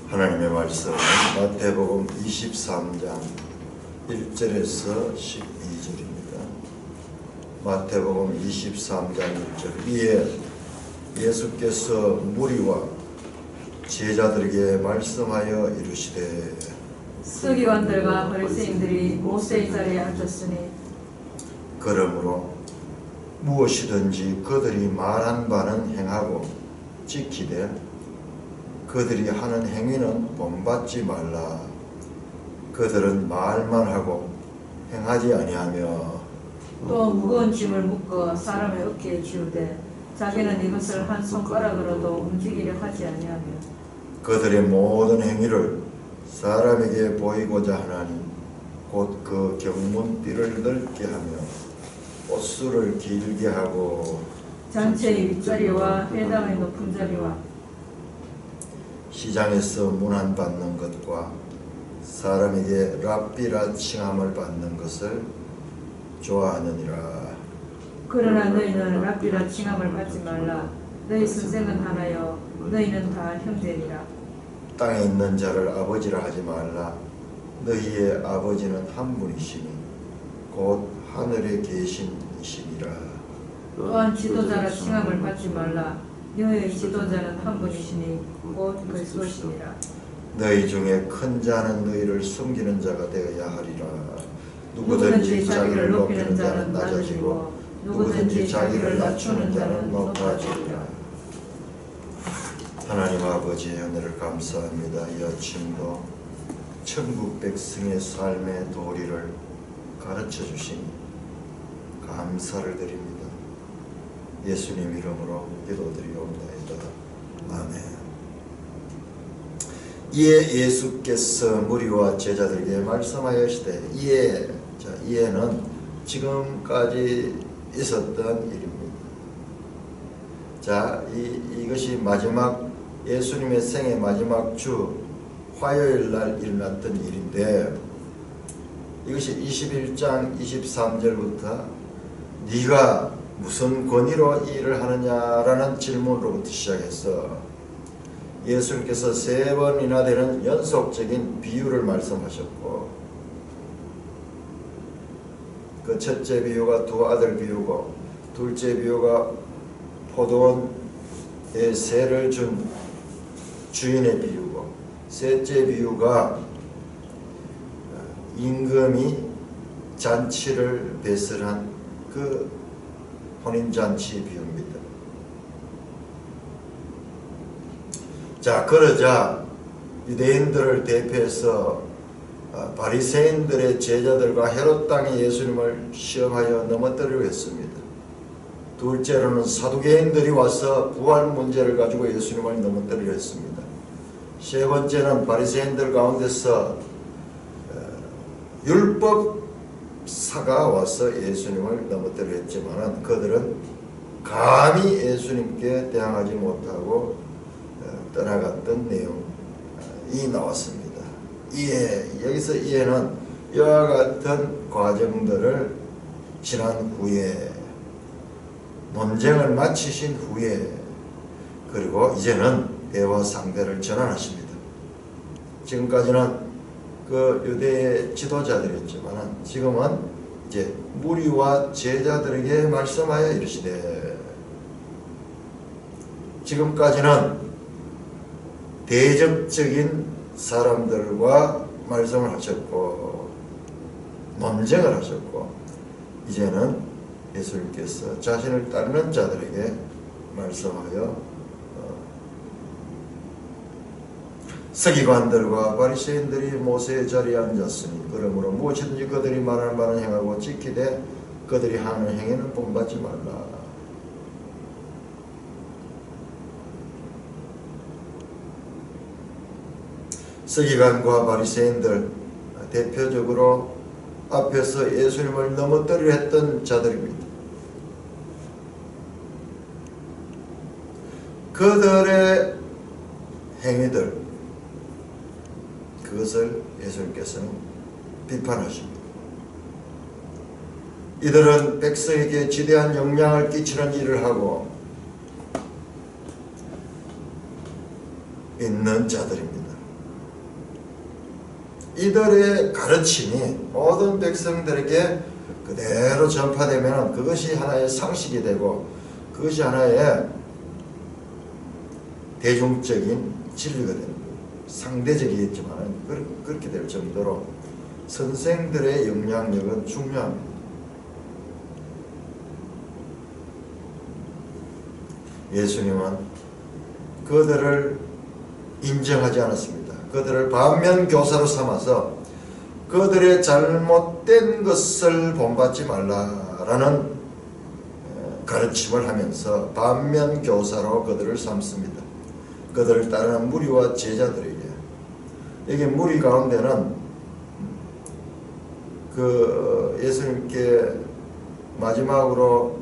하나님의 말씀 마태복음 23장 1절에서 12절입니다. 마태복음 23장 1절. 이에 예수께서 무리와 제자들에게 말씀하여 이르시되 서기관들과 바리새인들이 모세의 자리에 앉았으니 그러므로 무엇이든지 그들이 말한 바는 행하고 지키되 그들이 하는 행위는 본받지 말라. 그들은 말만 하고 행하지 아니하며 또 무거운 짐을 묶어 사람의 어깨에 지우되 자기는 이것을 한 손가락으로도 움직이려 하지 아니하며 그들의 모든 행위를 사람에게 보이고자 하나니 곧 그 경문띠를 넓게 하며 옷수를 길게 하고 잔치의 윗자리와 회당의 높은 자리와 시장에서 문안받는 것과 사람에게 랍비라 칭함을 받는 것을 좋아하느니라. 그러나 너희는 랍비라 칭함을 받지 말라. 너희 선생은 하나요 너희는 다 형제니라. 땅에 있는 자를 아버지라 하지 말라. 너희의 아버지는 한 분이시니 곧 하늘에 계신 이시니라. 또한 지도자라 칭함을 받지 말라. 너희의 지도자는 한 분이시니 곧 그리스도시니라. 너희 중에 큰 자는 너희를 숨기는 자가 되어야 하리라. 누구든지 자기를 높이는 자는 낮아지고 누구든지 자기를 낮추는 자는 높아지리라. 하나님 아버지의 은혜를 감사합니다. 이 아침도 천국 백성의 삶의 도리를 가르쳐 주시니 감사를 드립니다. 예수님 이름으로 기도드리옵나이다. 아멘. 이에 예수께서 무리와 제자들에게 말씀하시되 이에는 지금까지 있었던 일입니다. 자, 이것이 마지막 예수님의 생애 마지막 주 화요일 날 일어났던 일인데 이것이 21장 23절부터 네가 무슨 권위로 이 일을 하느냐라는 질문으로부터 시작해서 예수님께서 3번이나 되는 연속적인 비유를 말씀하셨고 그 첫째 비유가 두 아들 비유고 둘째 비유가 포도원에 새를 준 주인의 비유고 셋째 비유가 임금이 잔치를 배설한 그 혼인잔치 비유입니다. 자, 그러자 유대인들을 대표해서 바리새인들의 제자들과 헤롯 땅에 예수님을 시험하여 넘어뜨리려 했습니다. 둘째로는 사두개인들이 와서 부활 문제를 가지고 예수님을 넘어뜨리려 했습니다. 세 번째는 바리새인들 가운데서 율법사가 와서 예수님을 넘어뜨리려 했지만 그들은 감히 예수님께 대항하지 못하고 떠나갔던 내용이 나왔습니다. 여기서 이해는 이와 같은 과정들을 지난 후에 논쟁을 마치신 후에 그리고 이제는 대화 상대를 전환하십니다. 지금까지는 그 유대의 지도자들이었지만 지금은 이제 무리와 제자들에게 말씀하여 이르시되 지금까지는 대적적인 사람들과 말씀을 하셨고 논쟁을 하셨고 이제는 예수님께서 자신을 따르는 자들에게 말씀하여 서기관들과 바리새인들이 모세의 자리에 앉았으니 그러므로 무엇이든지 그들이 말하는 바는 행하고 지키되 그들이 하는 행위는 본받지 말라. 서기관과 바리새인들 대표적으로 앞에서 예수님을 넘어뜨리려 했던 자들입니다. 그들의 행위들 그것을 예수님께서는 비판하십니다. 이들은 백성에게 지대한 영향을 끼치는 일을 하고 있는 자들입니다. 이들의 가르침이 모든 백성들에게 그대로 전파되면 그것이 하나의 상식이 되고 그것이 하나의 대중적인 진리가 되는 거예요. 상대적이겠지만 그렇게 될 정도로 선생들의 영향력은 중요합니다. 예수님은 그들을 인정하지 않았습니다. 그들을 반면교사로 삼아서 그들의 잘못된 것을 본받지 말라라는 가르침을 하면서 반면교사로 그들을 삼습니다. 그들을 따르는 무리와 제자들에게. 여기 무리 가운데는 그 예수님께 마지막으로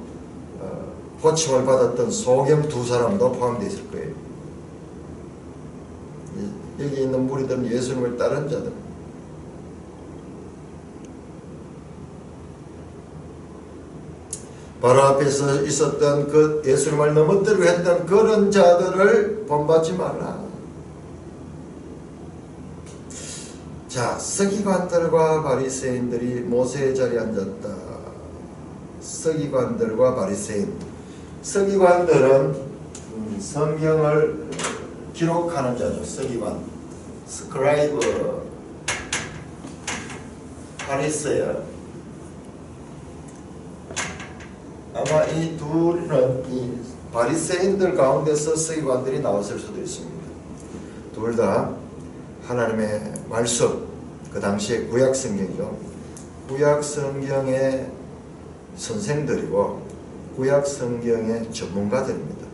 고침을 받았던 소경 두 사람도 포함되어 있을 거예요. 여기 있는 무리들은 예수님을 따른 자들. 바로 앞에서 있었던 그 예수님을 넘어뜨리려 했던 그런 자들을 본받지 말라. 자, 서기관들과 바리새인들이 모세의 자리에 앉았다. 서기관들과 바리새인. 서기관들은 성경을 기록하는 자죠. 서기관, 스크라이브, 바리새인. 아마 이 둘은 이 바리새인들 가운데서 서기관들이 나왔을 수도 있습니다. 둘 다 하나님의 말씀, 그 당시에 구약 성경이죠. 구약 성경의 선생들이고 구약 성경의 전문가들입니다.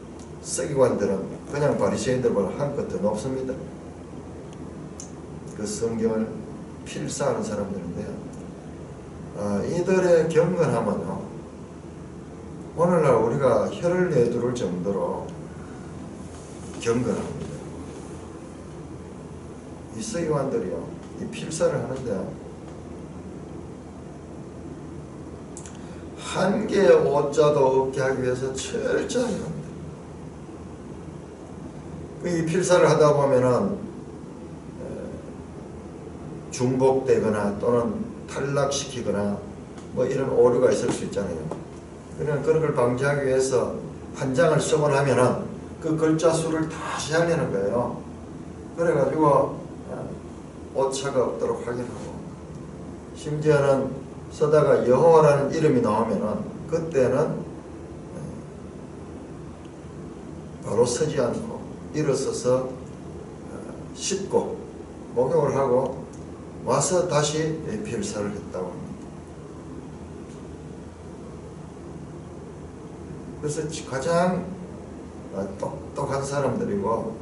서기관들은 그냥 바리새인들보다 한 끗 더 높습니다. 그 성경을 필사하는 사람들인데요. 이들의 경건함은요, 오늘날 우리가 혀를 내두를 정도로 경건합니다. 이 서기관들이요, 이 필사를 하는데 한 개의 오자도 없게 하기 위해서 철저히 합니다. 이 필사를 하다 보면은 중복되거나 또는 탈락시키거나 뭐 이런 오류가 있을 수 있잖아요. 그러면 그런 걸 방지하기 위해서 한 장을 쓰고 나면은 그 글자 수를 다시 하려는 거예요. 그래가지고 오차가 없도록 확인하고, 심지어는 쓰다가 여호와라는 이름이 나오면은 그때는 바로 서지 않고 일어서서 씻고 목욕을 하고 와서 다시 필사를 했다고 합니다. 그래서 가장 똑똑한 사람들이고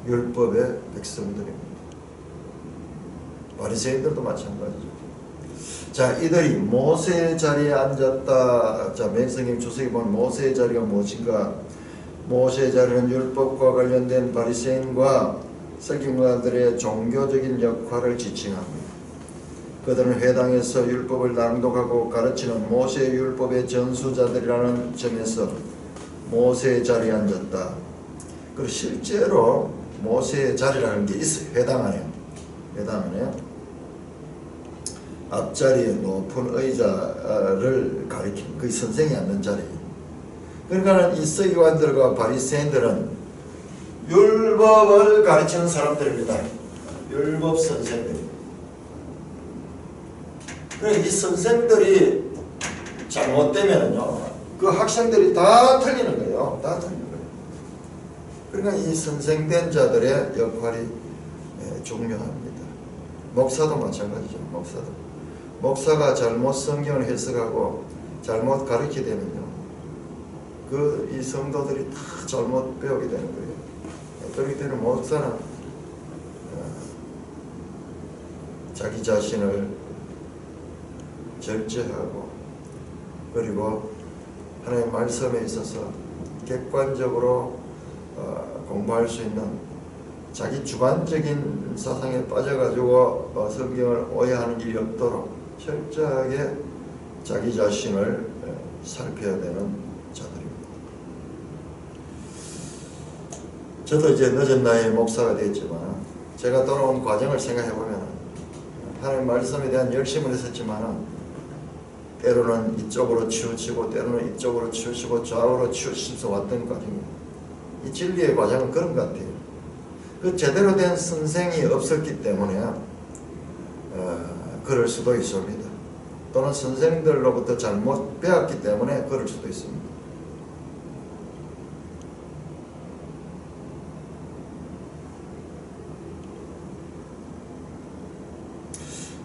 율법의 백성들입니다. 바리새인들도 마찬가지죠. 자, 이들이 모세의 자리에 앉았다. 자, 맨성경 주석에 보면 모세의 자리가 무엇인가? 모세의 자리는 율법과 관련된 바리새인과 서기관들의 종교적인 역할을 지칭합니다. 그들은 회당에서 율법을 낭독하고 가르치는 모세의 율법의 전수자들이라는 점에서 모세의 자리에 앉았다. 그리고 실제로 모세의 자리라는 게 있어요. 회당 안에. 회당 안에. 앞자리에 높은 의자를 가리킨 그 선생이 앉는 자리. 그러니까 이 서기관들과 바리새인들은 율법을 가르치는 사람들입니다. 율법 선생들. 그러니까 이 선생들이 잘못되면요, 그 학생들이 다 틀리는 거예요. 다 틀리는 거예요. 그러니까 이 선생된 자들의 역할이 중요합니다. 목사도 마찬가지죠. 목사가 잘못 성경을 해석하고 잘못 가르치게 되면요, 이 성도들이 다 잘못 배우게 되는 거예요. 그렇기 때문에 목사는 자기 자신을 절제하고, 그리고 하나님의 말씀에 있어서 객관적으로 공부할 수 있는, 자기 주관적인 사상에 빠져가지고 성경을 오해하는 일이 없도록 철저하게 자기 자신을 살펴야 되는 자들입니다. 저도 이제 늦은 나이에 목사가 됐지만 제가 돌아온 과정을 생각해 보면 하나님 말씀에 대한 열심을 했었지만 때로는 이쪽으로 치우치고 때로는 이쪽으로 치우치고 좌우로 치우치면서 왔던 과정입니다. 이 진리의 과정은 그런 것 같아요. 그 제대로 된 선생이 없었기 때문에 그럴 수도 있습니다. 또는 선생들로부터 잘못 배웠기 때문에 그럴 수도 있습니다.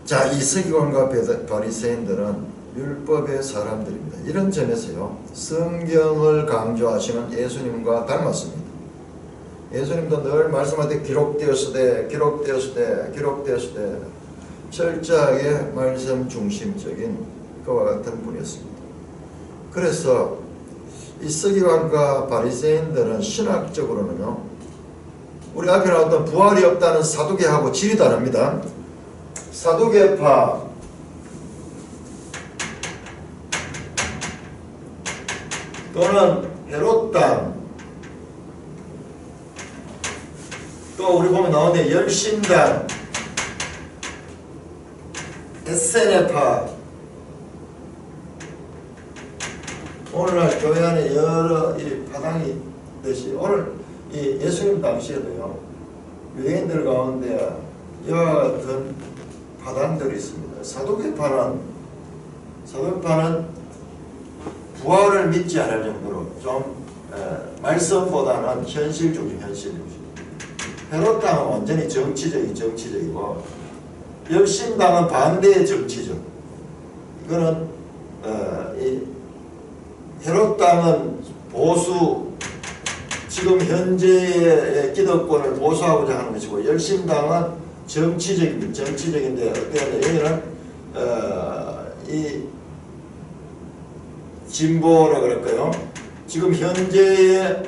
자, 이 서기관과 바리새인들은 율법의 사람들입니다. 이런 점에서요, 성경을 강조하시는 예수님과 닮았습니다. 예수님도 늘 말씀하되 기록되었으되 철저하게 말씀 중심적인 그와 같은 분이었습니다. 그래서 이 서기관과 바리새인들은 신학적으로는요, 우리 앞에 나왔던 부활이 없다는 사두개하고 질이 다릅니다. 사두개파 또는 헤롯당, 또 우리 보면 나오는데 열심당, 에세네파, 오늘날 교회 안에 여러 이 파당이 있듯이 오늘 이 예수님 당시에도요, 유대인들 가운데 이와 같은 파당들이 있습니다. 사두개파는 부활을 믿지 않을 정도로 좀 말씀보다는 현실주의. 헤롯당은 완전히 정치적이고, 열심당은 반대의 정치적. 이거는 이 헤롯당은 보수, 지금 현재의 기득권을 보수하고자 하는 것이고, 열심당은 정치적인데 어떻게 하면 여기는 이 진보라 그럴까요? 지금 현재의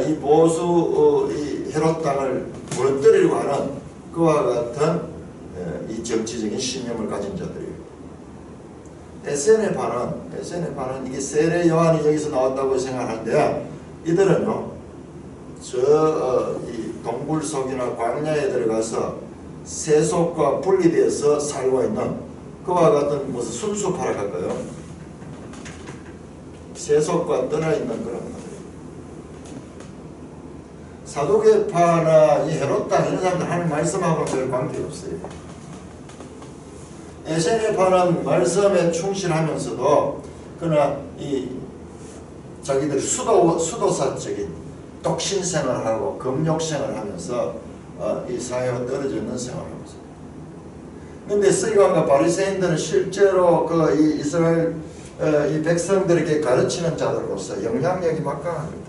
이 보수 이 헤롯당을 무너뜨리려고 하는 그와 같은 이 정치적인 신념을 가진 자들이에요. 에세네파는 이게 세례 요한이 여기서 나왔다고 생각하는데, 이들은요, 이 동굴 속이나 광야에 들어가서 세속과 분리되어서 살고 있는 그와 같은 무슨 순수파라 할까요? 세속과 떠나 있는 그런 것들. 사두개파나 이 헤롯당 이런 사람들 하는 말씀하고는 별 관계 없어요. 에세네파는 말씀에 충실하면서도 그러나 이 자기들이 수도사적인 독신 생활하고 금욕 생활하면서 이 사회와 떨어져 있는 생활하고 있어요. 그런데 서기관과 바리새인들은 실제로 그 이 이스라엘 이 백성들에게 가르치는 자들로서 영향력이 막강합니다.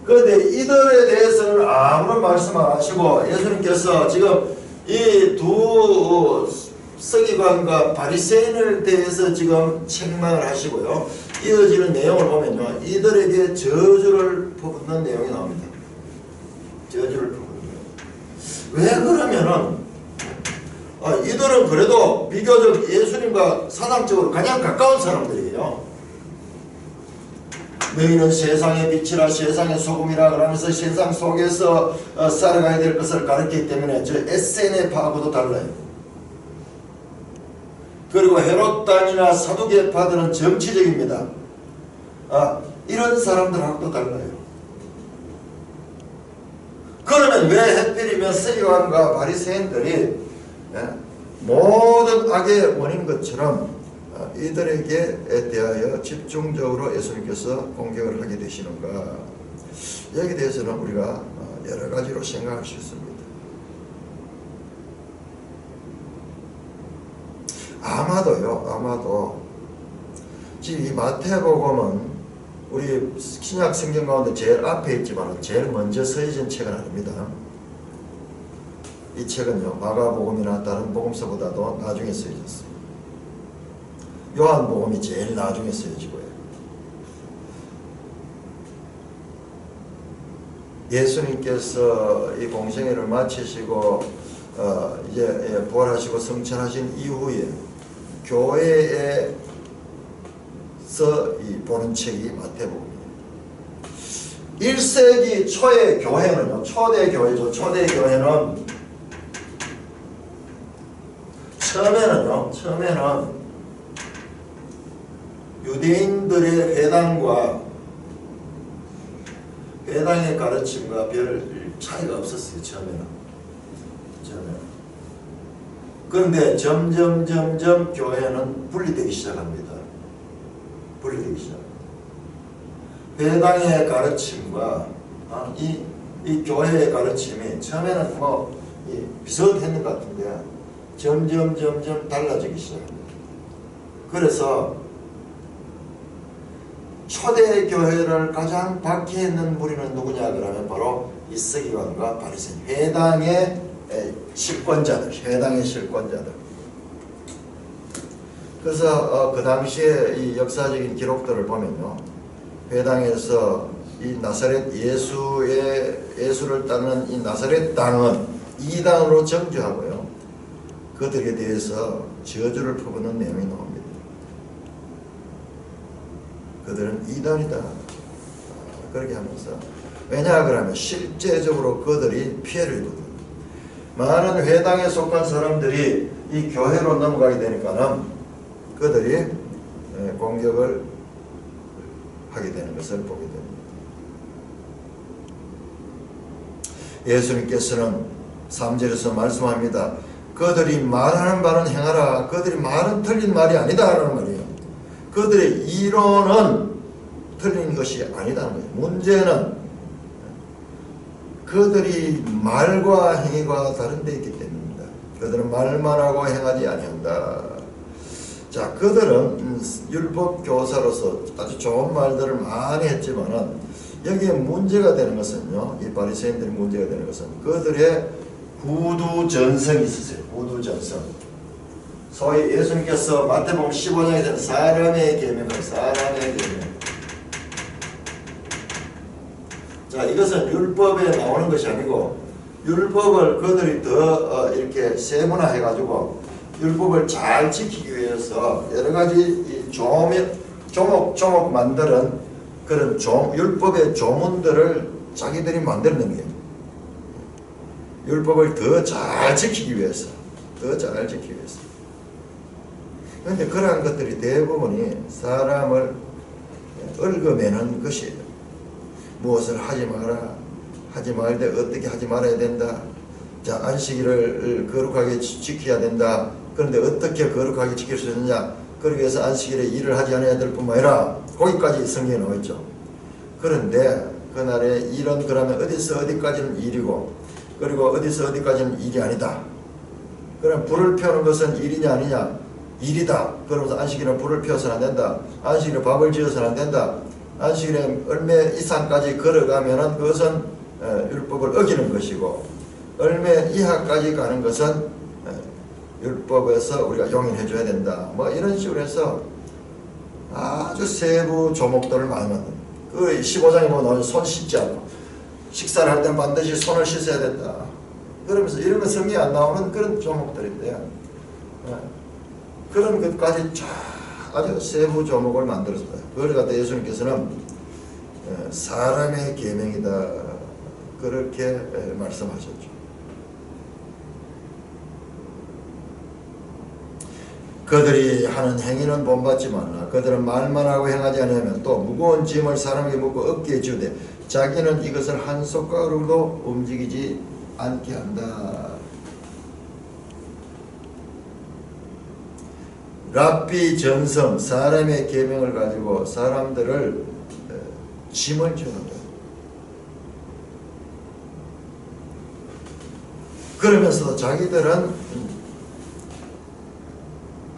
그런데 이들에 대해서는 아무런 말씀 안 하시고, 예수님께서 지금 이 두 서기관과 바리새인을 대해서 지금 책망을 하시고요, 이어지는 내용을 보면요, 이들에게 저주를 퍼붓는 내용이 나옵니다. 저주를 퍼붓는. 왜 그러면은 이들은 그래도 비교적 예수님과 사상적으로 가장 가까운 사람들이에요. 너희는 세상의 빛이라 세상의 소금이라 그러면서 세상 속에서 살아가야 될 것을 가르치기 때문에 저 에세네파하고도 달라요. 그리고 헤롯당이나 사두개파들은 정치적입니다. 이런 사람들하고도 달라요. 그러면 왜 하필이면 서기관과 바리새인들이 모든 악의 원인 것처럼 이들에게 대하여 집중적으로 예수님께서 공격을 하게 되시는가? 여기에 대해서는 우리가 여러 가지로 생각할 수 있습니다. 아마도 지금 이 마태복음은 우리 신약 성경 가운데 제일 앞에 있지만 제일 먼저 서해진 책은 아닙니다. 이 책은요, 마가복음이나 다른 복음서보다도 나중에 쓰여졌어요. 요한복음이 제일 나중에 쓰여지고요. 예수님께서 이 공생애를 마치시고 이제 부활하시고 성천하신 이후에 교회에서 이 보는 책이 마태복음이에요. 1세기 초의 교회는요, 초대 교회죠. 초대 교회는 처음에는 유대인들의 회당의 가르침과 별 차이가 없었어요. 처음에는. 그런데 점점 교회는 분리되기 시작합니다. 회당의 가르침과 이 교회의 가르침이 처음에는 비슷했는 것 같은데 점점 달라지기 시작합니다. 그래서 초대교회를 가장 박해했는 무리는 누구냐 그러면 바로 이 서기관과 바리새인, 회당의 실권자들. 그래서 그 당시에 이 역사적인 기록들을 보면요, 회당에서 이 나사렛 예수를 따르는 이 나사렛 당은 이단으로 정죄하고요, 그들에 대해서 저주를 퍼붓는 내용이 나옵니다. 그들은 이단이다, 그렇게 하면서, 왜냐 그러면 실제적으로 그들이 피해를 입거든. 많은 회당에 속한 사람들이 이 교회로 넘어가게 되니까는 그들이 공격을 하게 되는 것을 보게 됩니다. 예수님께서는 3절에서 말씀합니다. 그들이 말하는 바는 행하라. 그들이 말은 틀린 말이 아니다 라는 말이에요. 그들의 이론은 틀린 것이 아니다는 거예요. 문제는 그들이 말과 행위가 다른 데 있기 때문입니다. 그들은 말만 하고 행하지 아니한다. 자, 그들은 율법 교사로서 아주 좋은 말들을 많이 했지만은 여기에 문제가 되는 것은요, 이 바리새인들이 문제가 되는 것은 그들의 후두 전성이 있었어요. 후두 전성. 소위 예수님께서 마태복음 15장에 대한 사람의 계명. 자, 이것은 율법에 나오는 것이 아니고 율법을 그들이 더 이렇게 세분화해가지고 율법을 잘 지키기 위해서 여러 가지 조목 만드는 그런 율법의 조문들을 자기들이 만들는 거예요. 율법을 더 잘 지키기 위해서. 그런데 그러한 것들이 대부분이 사람을 얽어매는 것이에요. 무엇을 하지 마라, 하지 말 때 어떻게 하지 말아야 된다. 자, 안식일을 거룩하게 지켜야 된다. 그런데 어떻게 거룩하게 지킬 수 있느냐. 그러기 위해서 안식일에 일을 하지 않아야 될 뿐만 아니라 거기까지 성경에 나와 있죠. 그런데 그날에 일은 그러면 어디서 어디까지는 일이고, 그리고 어디서 어디까지는 일이 아니다. 그럼 불을 펴는 것은 일이냐 아니냐? 일이다. 그러면서 안식일에 불을 피워서는 안 된다. 안식일에 밥을 지어서는 안 된다. 안식일에 얼마 이상까지 걸어가면은 그것은 율법을 어기는 것이고, 얼마 이하까지 가는 것은 율법에서 우리가 용인해 줘야 된다. 뭐 이런 식으로 해서 아주 세부 조목들을 많이 만듭니다. 그 15장에 보면 손 씻지 않고, 식사를 할 때는 반드시 손을 씻어야 된다. 그러면서 이런 거 성경에 안 나오는 그런 조목들인데요. 그런 것까지 쫙 아주 세부 조목을 만들었어요. 그걸 갖다 예수님께서는 사람의 계명이다, 그렇게 말씀하셨죠. 그들이 하는 행위는 본받지 말라. 그들은 말만 하고 행하지 않으면 또 무거운 짐을 사람에게 묻고 어깨에 지우되 자기는 이것을 한 손가락으로도 움직이지 않게 한다. 랍비 전성, 사람의 계명을 가지고 사람들을 짐을 지어간다. 그러면서도 자기들은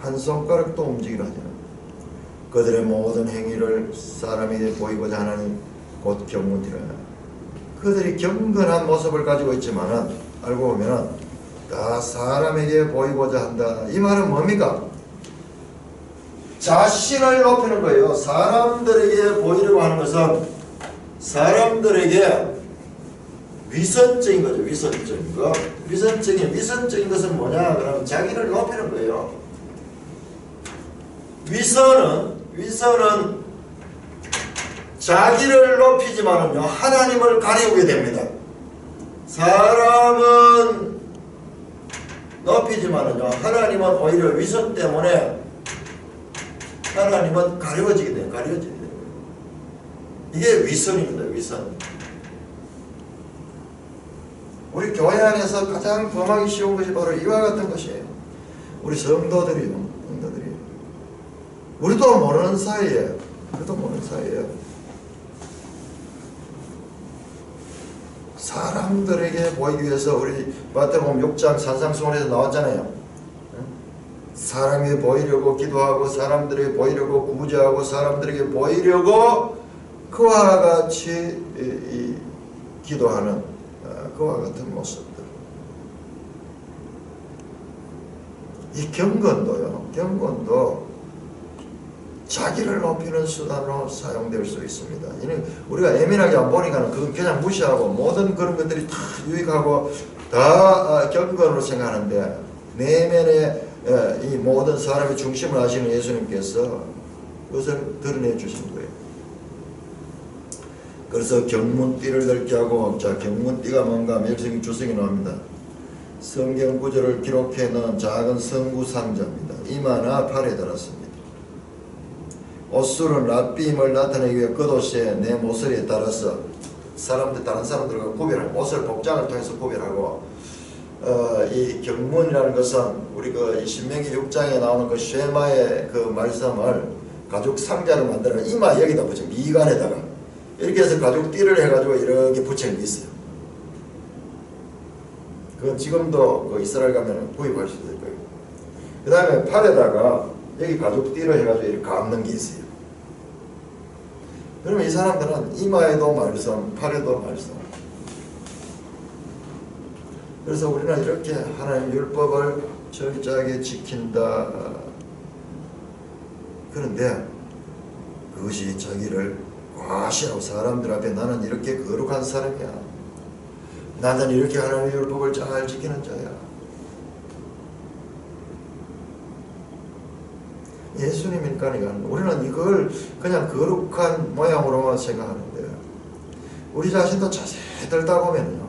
한 손가락도 움직이려 하지 않아. 그들의 모든 행위를 사람에게 보이고자 하나니 곧 경문이라. 그들이 경건한 모습을 가지고 있지만은 알고 보면은 다 사람에게 보이고자 한다. 이 말은 뭡니까? 자신을 높이는 거예요. 사람들에게 보이려고 하는 것은 사람들에게 위선적인 거죠. 위선적인 거. 위선적인 것은 뭐냐? 그러면 자기를 높이는 거예요. 위선은 자기를 높이지만은요, 하나님을 가리우게 됩니다. 사람은 높이지만은요, 하나님은 오히려 위선 때문에 하나님은 가려지게 돼요. 가려지게 돼요. 이게 위선입니다. 위선. 우리 교회 안에서 가장 범하기 쉬운 것이 바로 이와 같은 것이에요. 우리 성도들이요. 우리도 모르는 사이에, 사람들에게 보이기 위해서 우리 마태복음 6장 산상수훈에서 나왔잖아요. 사람에게 보이려고 기도하고 사람들에게 보이려고 구제하고 사람들에게 보이려고 그와 같이 기도하는 그와 같은 모습들. 이 경건도 자기를 높이는 수단으로 사용될 수 있습니다. 우리가 예민하게 안 보니까 그건 그냥 무시하고 모든 그런 것들이 다 유익하고 다 경건으로 생각하는데 내면에 이 모든 사람의 중심을 아시는 예수님께서 그것을 드러내 주신 거예요. 그래서 경문띠를 넓게 하고, 자, 경문띠가 뭔가 멸성이 주성이 나옵니다. 성경 구절을 기록해 넣은 작은 성구 상자입니다. 이마나 팔에 달았습니다. 옷술은 랍비임을 나타내기 위해 겉옷에 내 모서리에 달아서 다른 사람들과 구별하고, 옷을 복장을 통해서 구별하고, 이 경문이라는 것은 우리 이 신명기 6장에 나오는 그 쉐마의 그 말씀을 가죽 상자를 만들어 이마 여기다 붙여, 미간에다가 이렇게 해서 가죽 띠를 해가지고 이렇게 붙이는 게 있어요. 그건 지금도 그 이스라엘 가면 구입할 수 있을 거예요. 그 다음에 팔에다가 여기 가죽 띠를 해가지고 이렇게 감는 게 있어요. 그러면 이 사람들은 이마에도 말씀, 팔에도 말씀. 그래서 우리는 이렇게 하나님 율법을 철저하게 지킨다. 그런데 그것이 자기를 과시하고 사람들 앞에 나는 이렇게 거룩한 사람이야. 나는 이렇게 하나님의 율법을 잘 지키는 자야. 예수님이니까 우리는 이걸 그냥 거룩한 모양으로만 생각하는데 우리 자신도 자세히 들다 보면요,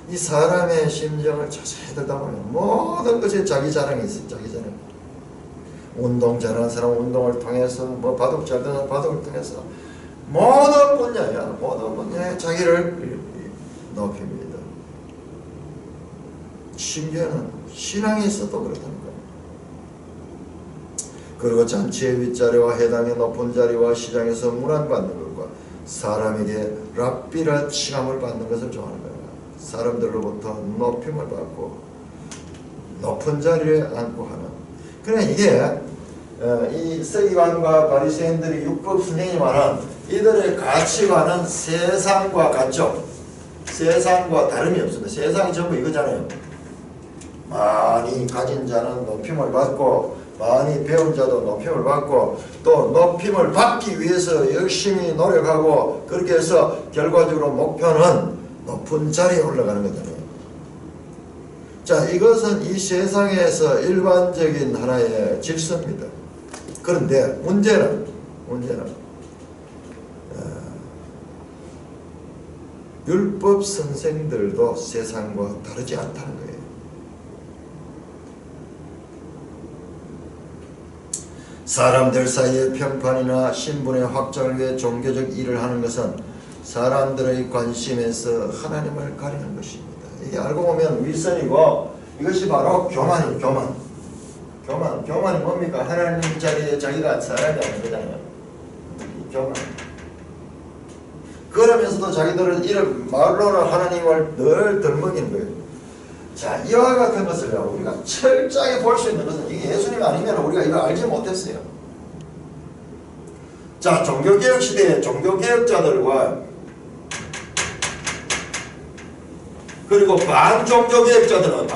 이 사람의 심정을 자세히 들다 보면 모든 것에 자기 자랑이 있어요. 자기 자랑. 운동 잘하는 사람은 운동을 통해서, 뭐 바둑 잘 되는 사람은 바둑을 통해서 모든 분야에 자기를 높입니다. 심지어는 신앙에 있어도 그렇다는 거예요. 그리고 잔치의 윗자리와 해당의 높은 자리와 시장에서 문안받는 것과 사람에게 랍비라 칭함을 받는 것을 좋아하는 거예요. 사람들로부터 높임을 받고 높은 자리에 앉고 하는. 그러나 이게 이 서기관과 바리새인들이 율법 선생이 말한 이들의 가치관은 세상과 같죠. 세상과 다름이 없습니다. 세상이 전부 이거잖아요. 많이 가진 자는 높임을 받고 많이 배운 자도 높임을 받고 또 높임을 받기 위해서 열심히 노력하고 그렇게 해서 결과적으로 목표는 높은 자리에 올라가는 거잖아요. 자, 이것은 이 세상에서 일반적인 하나의 질서입니다. 그런데 문제는 율법 선생들도 세상과 다르지 않다는 거예요. 사람들 사이의 평판이나 신분의 확장을 위해 종교적 일을 하는 것은 사람들의 관심에서 하나님을 가리는 것입니다. 이게 알고 보면 위선이고 이것이 바로 교만이에요. 교만이 뭡니까? 하나님 자리에 자기가 사람이 아닌 거잖아요. 교만. 그러면서도 자기들은 이런 말로는 하나님을 늘 덜먹이는 거예요. 자, 이와 같은 것을 우리가 철저하게 볼 수 있는 것은 이게 예수님 아니면 우리가 이거 알지 못했어요. 자, 종교개혁 시대에 종교개혁자들과 그리고 반종교개혁자들은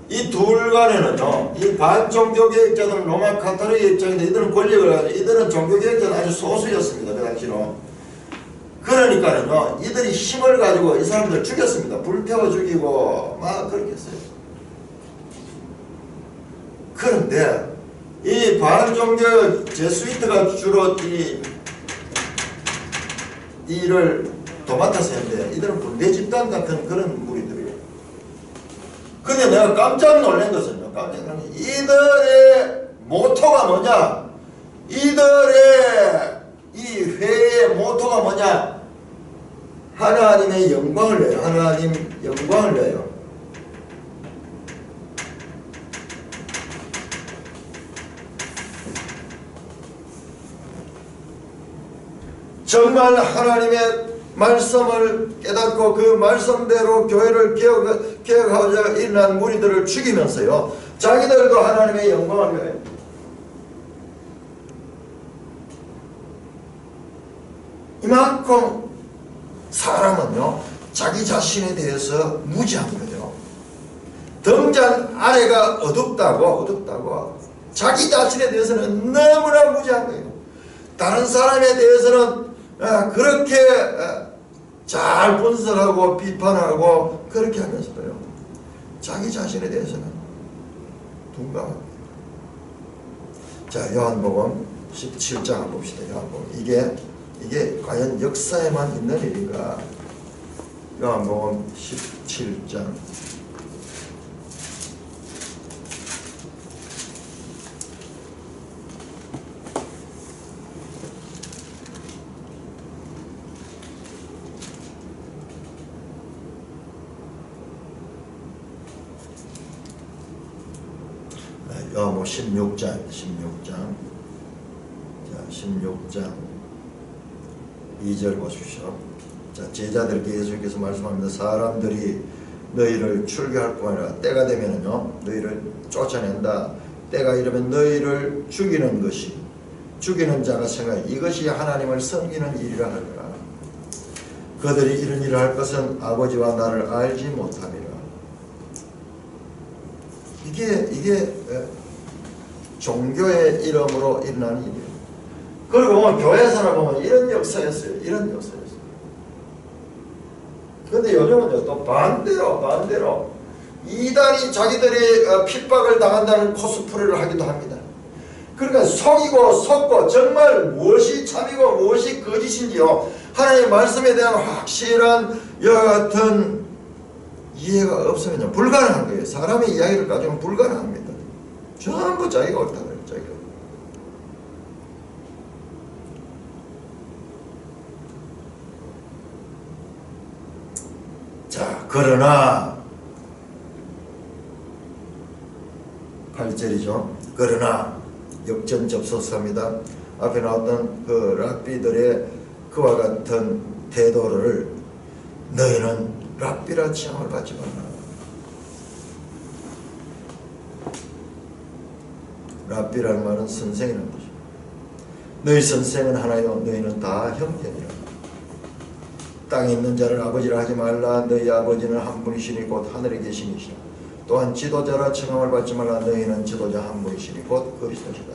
이 둘 간에는요, 이 반종교개혁자들은 로마 카톨릭의 입장인데 이들은 권력을 가지고 이들은 종교개혁자는 아주 소수였습니다. 그 당시로. 그러니까는요, 이들이 힘을 가지고 이 사람들 죽였습니다. 불태워 죽이고 막 그렇게 했어요. 그런데 이 반종교 제수이트가 주로 이 일을 도맡아서 했는데 이들은 군대 집단 같은 그런 무리들이에요. 근데 내가 깜짝 놀란 것은요. 깜짝 놀란 게 이들의 모토가 뭐냐? 이들의 이 회의 모토가 뭐냐? 하나님의 영광을 내요. 하나님 영광을 내요. 정말 하나님의 말씀을 깨닫고 그 말씀대로 교회를 개혁하고자 일어난 무리들을 죽이면서요. 자기들도 하나님의 영광을 위하여. 이만큼 사람은요. 자기 자신에 대해서 무지한 거예요. 등잔 아래가 어둡다고 자기 자신에 대해서는 너무나 무지한 거예요. 다른 사람에 대해서는 그렇게 잘 분석하고 비판하고 그렇게 하면서도요. 자기 자신에 대해서는 둔감합니다. 자, 요한복음 17장 봅시다. 요한복음. 이게 과연 역사에만 있는 일인가? 요한복음 17장. 요한복음 16장. 자, 16장 2절 보십시오. 자, 제자들께 예수님께서 말씀합니다. 사람들이 너희를 출교할 뿐 아니라 때가 되면은요, 너희를 쫓아낸다. 때가 이르면 너희를 죽이는 자가 생각해 이것이 하나님을 섬기는 일이라 하리라. 그들이 이런 일을 할 것은 아버지와 나를 알지 못함이라. 이게 종교의 이름으로 일어나는 일이에요. 그리고 보면 교회에서나 보면 이런 역사였어요. 그런데 요즘은 또 반대로 이단이 자기들이 핍박을 당한다는 코스프레를 하기도 합니다. 그러니까 속고 정말 무엇이 참이고 무엇이 거짓인지요. 하나님의 말씀에 대한 확실한 여하튼 이해가 없으면 불가능한 거예요. 사람의 이야기를 가지고는 불가능합니다. 전부 자기가 옳다는 거예요. 자기가. 자, 그러나 8절이죠. 그러나 역전접속사입니다. 앞에 나왔던 그 랍비들의 그와 같은 태도를 너희는 랍비라 칭함을 받지 마라. 랍비라는 말은 선생이라는 거죠. 너희 선생은 하나요, 너희는 다 형제니라. 땅에 있는 자를 아버지라 하지 말라. 너희 아버지는 한 분이시니 곧 하늘에 계시니시라. 또한 지도자라 칭함을 받지 말라. 너희는 지도자 한 분이시니 곧 그리스도시다.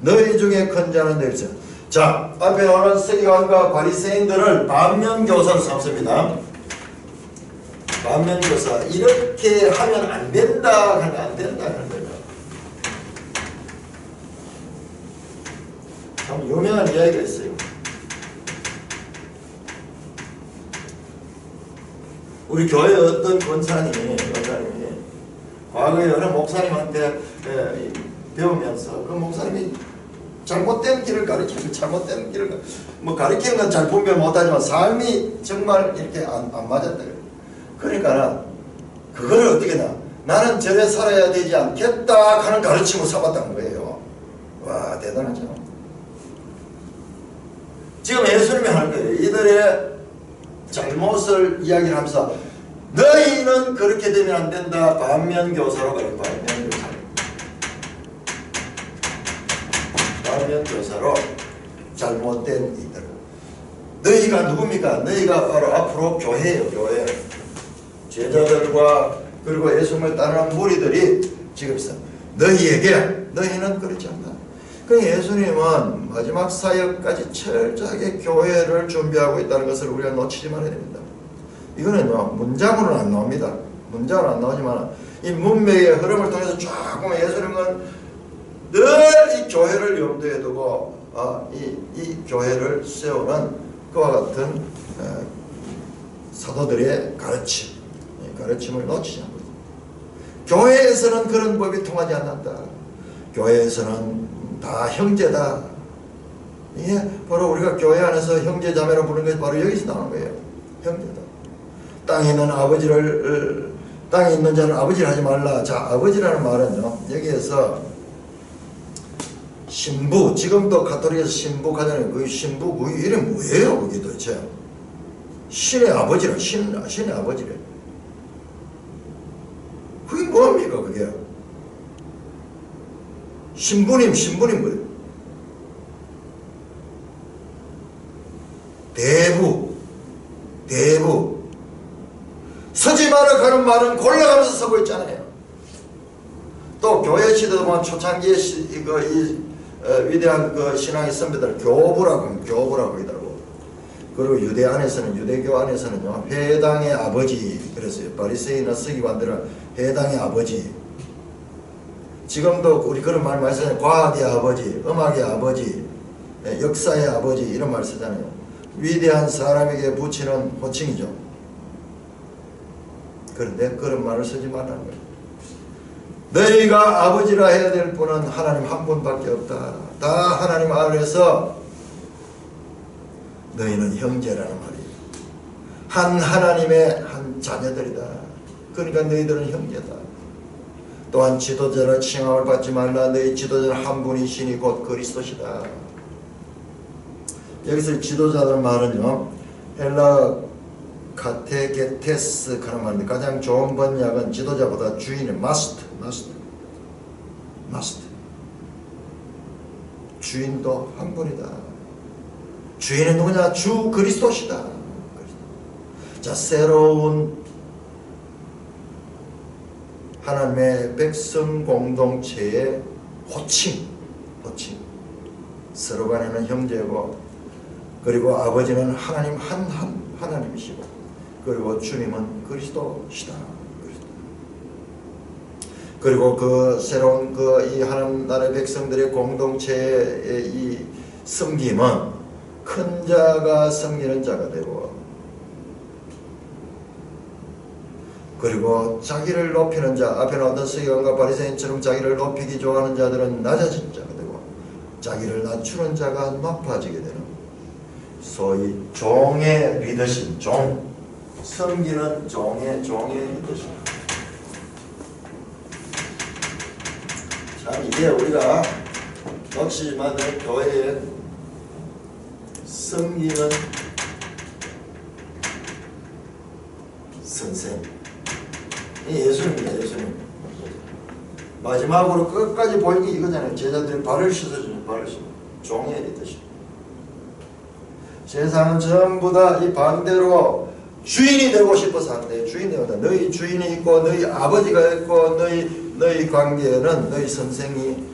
너희 중에 큰 자는 너희서. 자, 앞에 나오는 서기관과 바리새인들을 반면교사로 삼습니다. 반면교사. 이렇게 하면 안 된다 하는 안 된다 하는 거예요. 참 유명한 이야기가 있어요. 우리 교회 어떤 권사님이 과거에 어느 목사님한테 배우면서 그 목사님이 잘못된 길을 가르치고 잘못된 길을 가르치는 건 잘 분별 못하지만 삶이 정말 이렇게 안 맞았다. 그러니까 그거를 어떻게 했나? 나는 저래 살아야 되지 않겠다 하는 가르침을 삼았다는 거예요. 와, 대단하죠. 지금 예수님이 하는 거예요. 이들의 잘못을 이야기를 하면서 너희는 그렇게 되면 안 된다. 반면교사로 가요. 반면교사로 잘못된 이들. 너희가 누굽니까? 너희가 바로 앞으로 교회예요. 교회. 제자들과 그리고 예수님을 따르는 무리들이 지금 있어. 너희는 그렇지 않다. 그러니까 예수님은 마지막 사역까지 철저하게 교회를 준비하고 있다는 것을 우리가 놓치지 말아야 됩니다. 이거는 문장으로는 안 나옵니다. 문장으로 안 나오지만 이 문맥의 흐름을 통해서 쫙 보면 예수님은 늘 이 교회를 염두에 두고 이 교회를 세우는 그와 같은 사도들의 가르침을 놓치지 않고 있습니다. 교회에서는 그런 법이 통하지 않는다. 교회에서는 다 형제다. 이게 바로 우리가 교회 안에서 형제자매로 부르는 것이 바로 여기서 나오는 거예요. 형제다. 땅에 있는 땅에 있는 자는 아버지를 하지 말라. 자, 아버지라는 말은요, 여기에서 신부, 지금도 가톨릭에서 신부 가잖아요. 그 신부, 그 이름이 뭐예요? 그게 도대체? 신의 아버지라, 신의 아버지래. 그게 뭡니까, 그게? 신부님 뭐예요? 대부. 서지 마라 가는 말은 골라가면서 서고 있잖아요. 또 교회 시대도 보면 초창기에 위대한 그 신앙의 선배들 교부라고 하더라고. 그리고 유대 안에서는, 유대교 안에서는요, 회당의 아버지 그랬어요. 바리새인이나 서기관들은 회당의 아버지. 지금도 우리 그런 말 많이 쓰잖아요. 과학의 아버지, 음악의 아버지, 역사의 아버지 이런 말 쓰잖아요. 위대한 사람에게 붙이는 호칭이죠. 그런데 그런 말을 쓰지 말라는 거예요. 너희가 아버지라 해야 될 분은 하나님 한 분밖에 없다. 다 하나님 안에서 너희는 형제라는 말이에요. 한 하나님의 한 자녀들이다. 그러니까 너희들은 형제다. 또한 지도자라 칭함을 받지 말라. 너희 지도자는 한 분이시니 곧 그리스도시다. 여기서 지도자들 말은요, 헬라 카테게테스 하는 말인데 가장 좋은 번역은 지도자보다 주인의 마스터. 주인도 한 분이다. 주인은 누구냐? 주 그리스도시다. 자, 새로운 하나님의 백성 공동체의 호칭. 서로 간에는 형제고, 그리고 아버지는 하나님 하나님이시고, 그리고 주님은 그리스도시다. 그리고 그 새로운 이 하나님 나라의 백성들의 공동체의 이 섬김은 큰 자가 섬기는 자가 되고, 그리고 자기를 높이는 자, 앞에 나왔던 서기관과 바리새인처럼 자기를 높이기 좋아하는 자들은 낮아진 자가 되고, 자기를 낮추는 자가 높아지게 되는, 소위 종의 리더십, 섬기는 종의 리더십. 참, 이게 우리가 역시만 교회에 섬기는 선생, 예수님입니다. 예수님. 마지막으로 끝까지 보이는 게 이거잖아요. 제자들이 발을 씻어주는, 종의 리더십. 세상은 전부 다 이 반대로 주인이 되고 싶어서 하는데, 주인이 되다. 너희 주인이 있고, 너희 아버지가 있고, 너희 관계에는 너희 선생이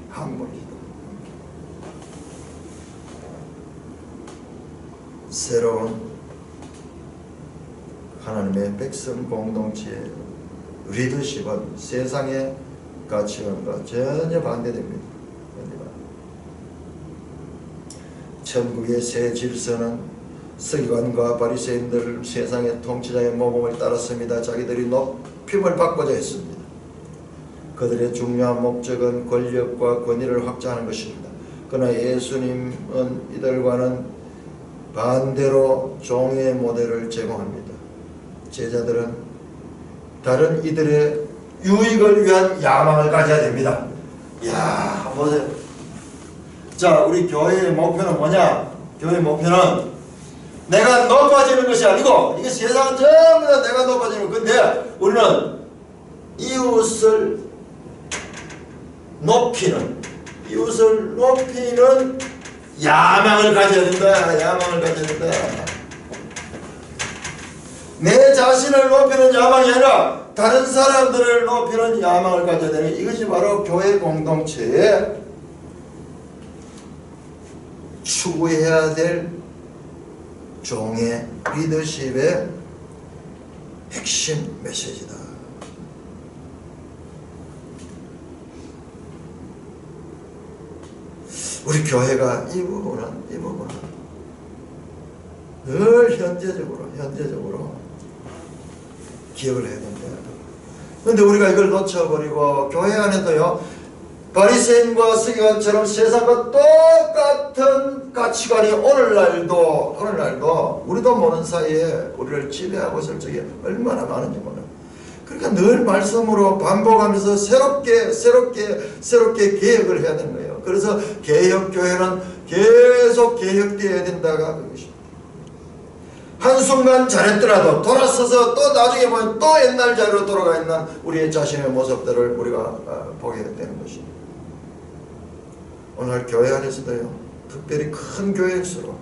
한 분이다. 새로운 하나님의 백성 공동체의 리더십은 세상의 가치관과 전혀 반대됩니다. 천국의 새 질서는 서기관과 바리새인들, 세상의 통치자의 모범을 따랐습니다. 자기들이 높임을 받고자 했습니다. 그들의 중요한 목적은 권력과 권위를 확장하는 것입니다. 그러나 예수님은 이들과는 반대로 종의 모델을 제공합니다. 제자들은 다른 이들의 유익을 위한 야망을 가져야 됩니다. 이야, 한번 보세요. 자, 우리 교회의 목표는 뭐냐? 교회의 목표는 내가 높아지는 것이 아니고, 이게 세상은 전부 다 내가 높아지는 건데, 우리는 이웃을 높이는 야망을 가져야 된다. 야망을 가져야 된다. 내 자신을 높이는 야망이 아니라 다른 사람들을 높이는 야망을 가져야 되는, 이것이 바로 교회 공동체의 추구해야 될 종의 리더십의 핵심 메시지다. 우리 교회가 이 부분은 늘 현재적으로 기억을 해야 된다. 그런데 우리가 이걸 놓쳐버리고 교회 안에도요, 바리새인과 서기관처럼 세상과 똑같은 가치관이 오늘날도 우리도 모르는 사이에 우리를 지배하고 있을 적에 얼마나 많은지 몰라요. 그러니까 늘 말씀으로 반복하면서 새롭게 개혁을 해야 되는 거예요. 그래서 개혁교회는 계속 개혁되어야 된다가 그것입니다. 한순간 잘했더라도 돌아서서 또 나중에 보면 또 옛날 자리로 돌아가 있는 우리의 자신의 모습들을 우리가 보게 되는 것입니다. 오늘 교회 안에서도요, 특별히 큰 교회일수록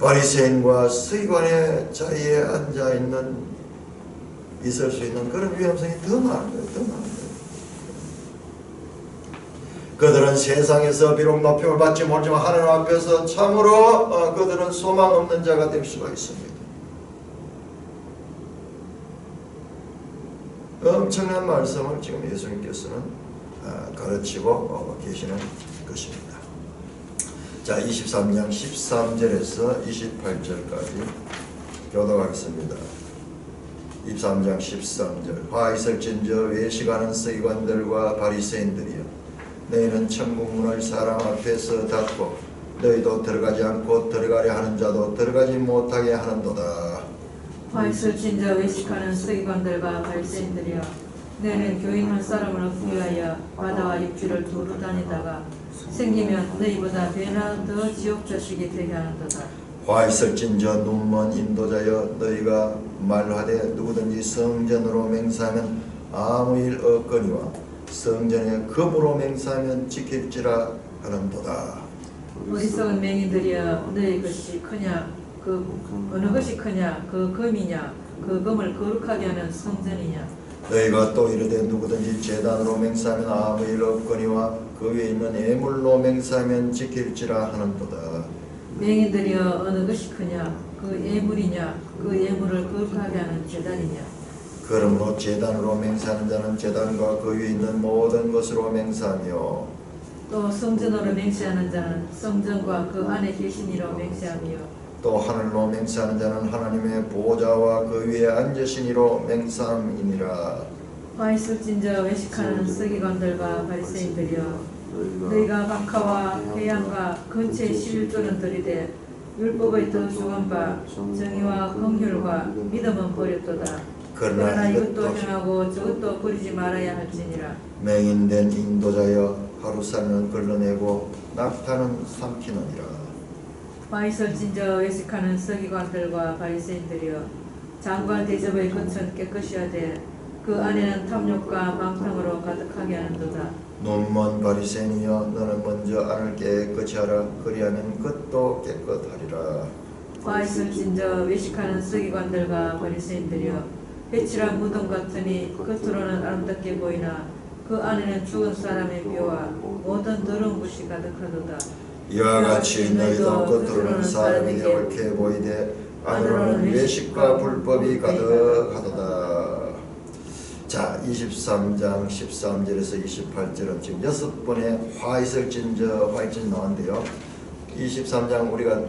바리새인과 서기관의 자리에 있을 수 있는 그런 위험성이 더 많은 거예요. 더 많은 거예요. 그들은 세상에서 비록 높임을 받지 못하지만 하나님 앞에서 참으로 그들은 소망 없는 자가 될 수가 있습니다. 엄청난 말씀을 지금 예수님께서는 가르치고 계시는 것입니다. 자, 23장 13절에서 28절까지 교독하겠습니다. 23장 13절. 화 있을진저 외식하는 서기관들과 바리새인들이여, 너희는 천국문을 사람 앞에서 닫고 너희도 들어가지 않고 들어가려 하는 자도 들어가지 못하게 하는도다. 화 있을진저 외식하는 서기관들과 바리새인들이여, 너희는 교인 한 사람을 얻기 위하여 바다와 육지를 두루 다니다가 생기면 너희보다 배나 더 지옥 자식이 되게 하는도다. 화 있을진저 눈먼 인도자여, 너희가 말하되 누구든지 성전으로 맹세하면 아무 일 없거니와 성전에 금으로 맹세하면 지킬지라 하는도다. 어리석은 맹인들이여, 너희 것이 크냐? 그 어느 것이 크냐? 그 금이냐? 그 금을 거룩하게 하는 성전이냐? 너희가 또 이르되 누구든지 제단으로 맹세하면 아무 일 없거니와 그 위에 있는 예물로 맹세하면 지킬지라 하는도다. 맹인들이여, 어느 것이 크냐? 그 예물이냐? 그 예물을 거룩하게 하는 제단이냐? 그러므로 제단으로 맹세하는 자는 제단과 그 위에 있는 모든 것으로 맹세하며, 또 성전으로 맹세하는 자는 성전과 그 안에 계신 이로 맹세하며, 또 하늘로 맹세하는 자는 하나님의 보좌와 그 위에 앉으신 이로 맹세함이니라. 화 있을진저 외식하는 서기관들과 바리새인들이여, 너희가 박하와 회양과 근처의 11조는 들이되 율법의 더 좋은 바 정의와 긍휼과 믿음은 버렸도다. 그러나 이것도 행하고 저것도 버리지 말아야 할지니라. 맹인된 인도자여, 하루살은 걸러내고 낙타는 삼키느니라. 화 있을진저 외식하는 서기관들과 바리새인들이여, 장관 대접의 겉은 깨끗이 하되 그 안에는 탐욕과 방탕으로 가득하게 하는도다. 눈먼 바리새인이여, 너는 먼저 안을 깨끗이 하라. 그리하면 겉도 깨끗하리라. 화 있을진저 외식하는 서기관들과 바리새인들이여, 배칠한 무덤 같으니 겉으로는 아름답게 보이나 그 안에는 죽은 사람의 뼈와 모든 더러운 것이 가득하도다. 이와 같이 너희도 겉으로는 사람이 옳게 보이되 안으로는 외식과 불법이 가득하도다. 자, 23장 13절에서 28절은 지금 6번의 화 있을진저 나왔는데요. 23장 우리가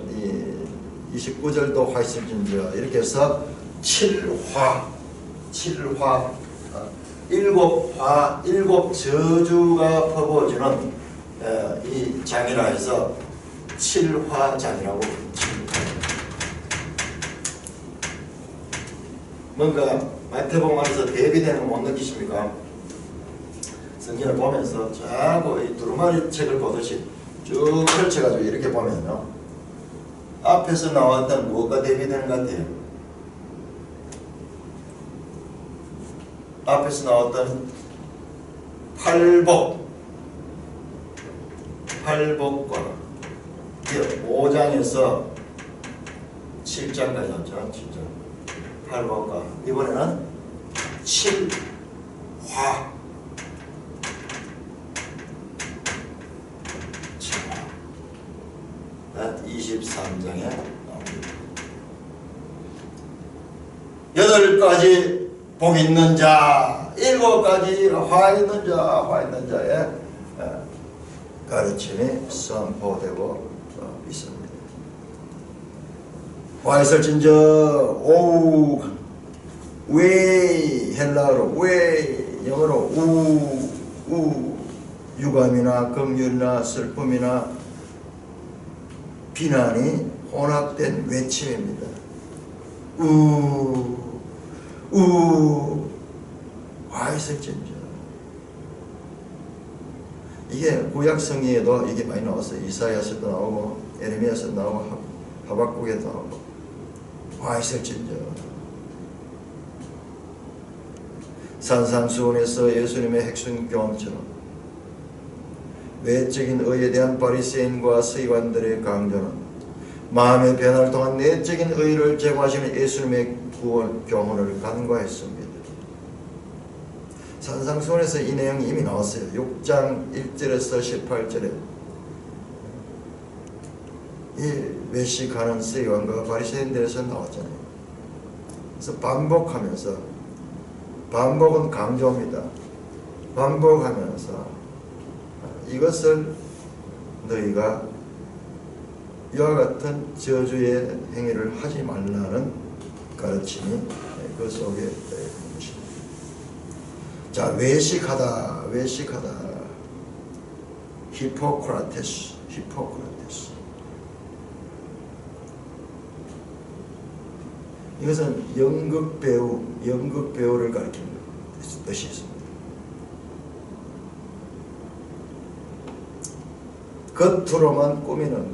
29절도 화 있을진저 이렇게 해서 7화 7화 7 저주가 퍼부어지는 이 장이라 해서 7화장이라고 칩니다. 뭔가 마태복음 안에서 대비되는 거 못 느끼십니까? 성경을 보면서 자꾸 이 두루마리 책을 보듯이 쭉 펼쳐가지고 이렇게 보면요, 앞에서 나왔던 무엇과 대비되는 것 같아요? 앞에서 나왔던 팔복과 5장에서 7장까지 나왔죠. 7장 팔복과 이번에는 7화 23장에 나옵니다. 8가지 복 있는 자, 7가지 화 있는 자의 가르침이 선포되고 있습니다. 화 있을진저 오우 왜 헬라어로 왜 영어로 유감이나 긍휼이나 슬픔이나 비난이 혼합된 외침입니다. 와 있을진저. 이게 구약 성경에도 이게 많이 나왔어요. 이사야서도 나오고 에레미야서도 나오고 하박국에도 나오고 와 있을진저. 산상수훈에서 예수님의 핵심 경험처럼 외적인 의에 대한 바리새인과 서기관들의 강조는 마음의 변화를 통한 내적인 의를 제공하시는 예수님의 구원 교훈을 간과했습니다. 산상수훈에서 이 내용이 이미 나왔어요. 6장 1절에서 18절에 이 외식하는 서기관과 바리새인들에서 나왔잖아요. 그래서 반복은 강조입니다. 반복하면서 이것을 너희가 이와 같은 저주의 행위를 하지 말라는 가르침이 그 속에 있는 것입니다. 자, 외식하다. 히포크라테스. 이것은 연극배우를 가리키는 뜻이 있습니다. 겉으로만 꾸미는 것.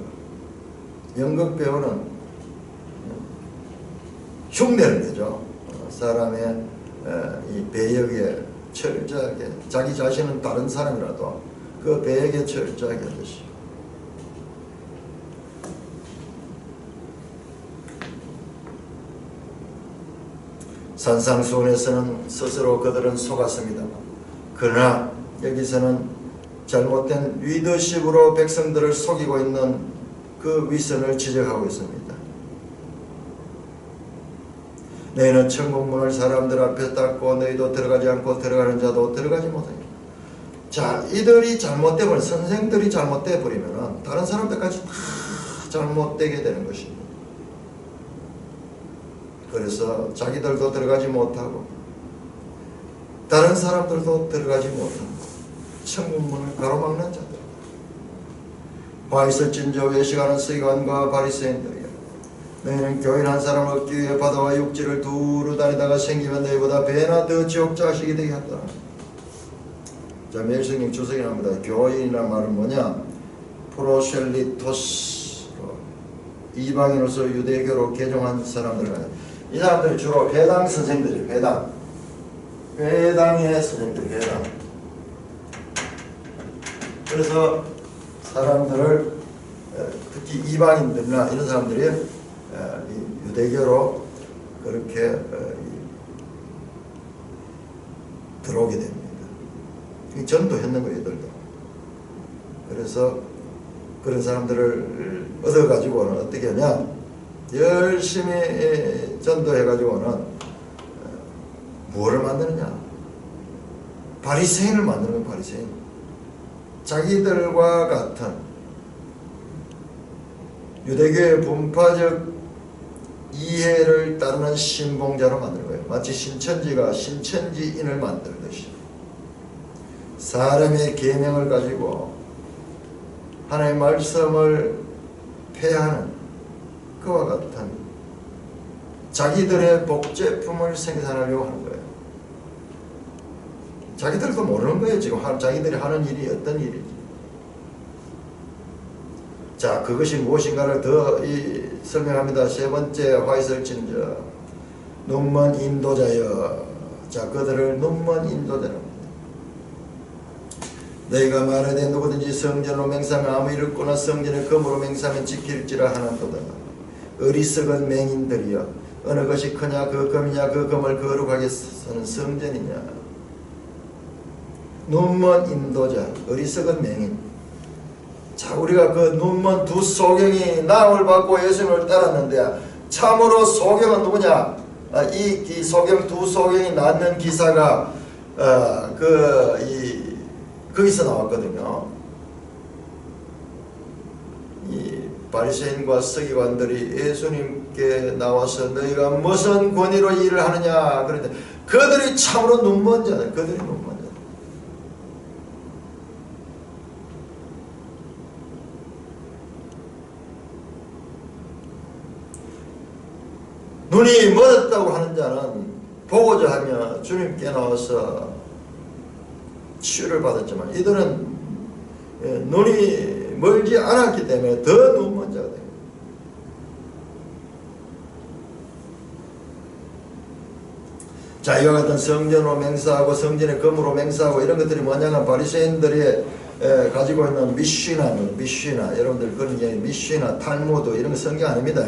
연극배우는 흉내를 내죠. 사람의 이 배역에 철저하게, 자기 자신은 다른 사람이라도 그 배역에 철저하게 하듯이. 산상수훈에서는 스스로 그들은 속았습니다만, 그러나 여기서는 잘못된 리더십으로 백성들을 속이고 있는 그 위선을 지적하고 있습니다. 너희는 천국문을 사람들 앞에 닫고 너희도 들어가지 않고 들어가는 자도 들어가지 못하니. 자, 이들이 잘못돼 버리면, 선생들이 잘못돼 버리면 다른 사람들까지 다 잘못되게 되는 것입니다. 그래서 자기들도 들어가지 못하고 다른 사람들도 들어가지 못하고 천국문을 가로막는 자들. 화 있을진저 외식하는 서기관과 바리새인들이여, 너희는 교인 한 사람을 얻기 위해 바다와 육지를 두루 다니다가 생기면 너희보다 배나 더 지옥 자식이 되게 한다. 자, 매일 성경 주석이 나옵니다. 교인이라는 말은 뭐냐? 프로셀리토스로 이방인으로서 유대교로 개종한 사람들. 이 사람들이 주로 회당 선생들이에요. 회당의 선생들, 회당. 그래서 사람들을, 특히 이방인들이나 이런 사람들이 유대교로 그렇게 들어오게 됩니다. 전도했는 거예요, 얘들도. 그래서 그런 사람들을 얻어가지고는 어떻게 하냐? 열심히 전도해가지고는 뭐를 만드느냐? 바리새인을 만드는 거예요, 바리새인. 자기들과 같은 유대교의 분파적 이해를 따르는 신봉자로 만드는 거예요. 마치 신천지가 신천지인을 만들듯이 사람의 계명을 가지고 하나님의 말씀을 폐하는 그와 같은 자기들의 복제품을 생산하려고 하는 거예요. 자기들도 모르는 거예요. 지금 자기들이 하는 일이 어떤 일인지. 자, 그것이 무엇인가를 더 설명합니다. 세 번째, 화이설진저 눈먼 인도자여. 자, 그들을 눈먼 인도자랍니다. 너희가 말하되 누구든지 성전으로 맹세하면 아무 일 없거나 성전의 금으로 맹세하면 지킬지라 하는도다. 어리석은 맹인들이여, 어느 것이 크냐? 그 금이냐? 그 금을 거룩하게 쓰는 성전이냐? 눈먼 인도자, 어리석은 맹인. 자, 우리가 그 눈먼 두 소경이 나음을 받고 예수님을 따랐는데 참으로 소경은 누구냐? 이 소경, 두 소경이 낳는 기사가 거기서 나왔거든요. 이 바리새인과 서기관들이 예수님께 나와서 너희가 무슨 권위로 일을 하느냐 그런데 그들이 참으로 눈먼 자들, 그들이 눈먼 자들. 눈이 멀었다고 하는 자는 보고자 하며 주님께 나와서 치유를 받았지만 이들은 눈이 멀지 않았기 때문에 더 눈먼 자가 됩니다. 자, 이와 같은 성전으로 맹세하고 성전의 검으로 맹세하고 이런 것들이 뭐냐면 바리새인들이 가지고 있는 미쉬나 여러분들 그런 게 미쉬나 탈무드 이런 거 성경 아닙니다.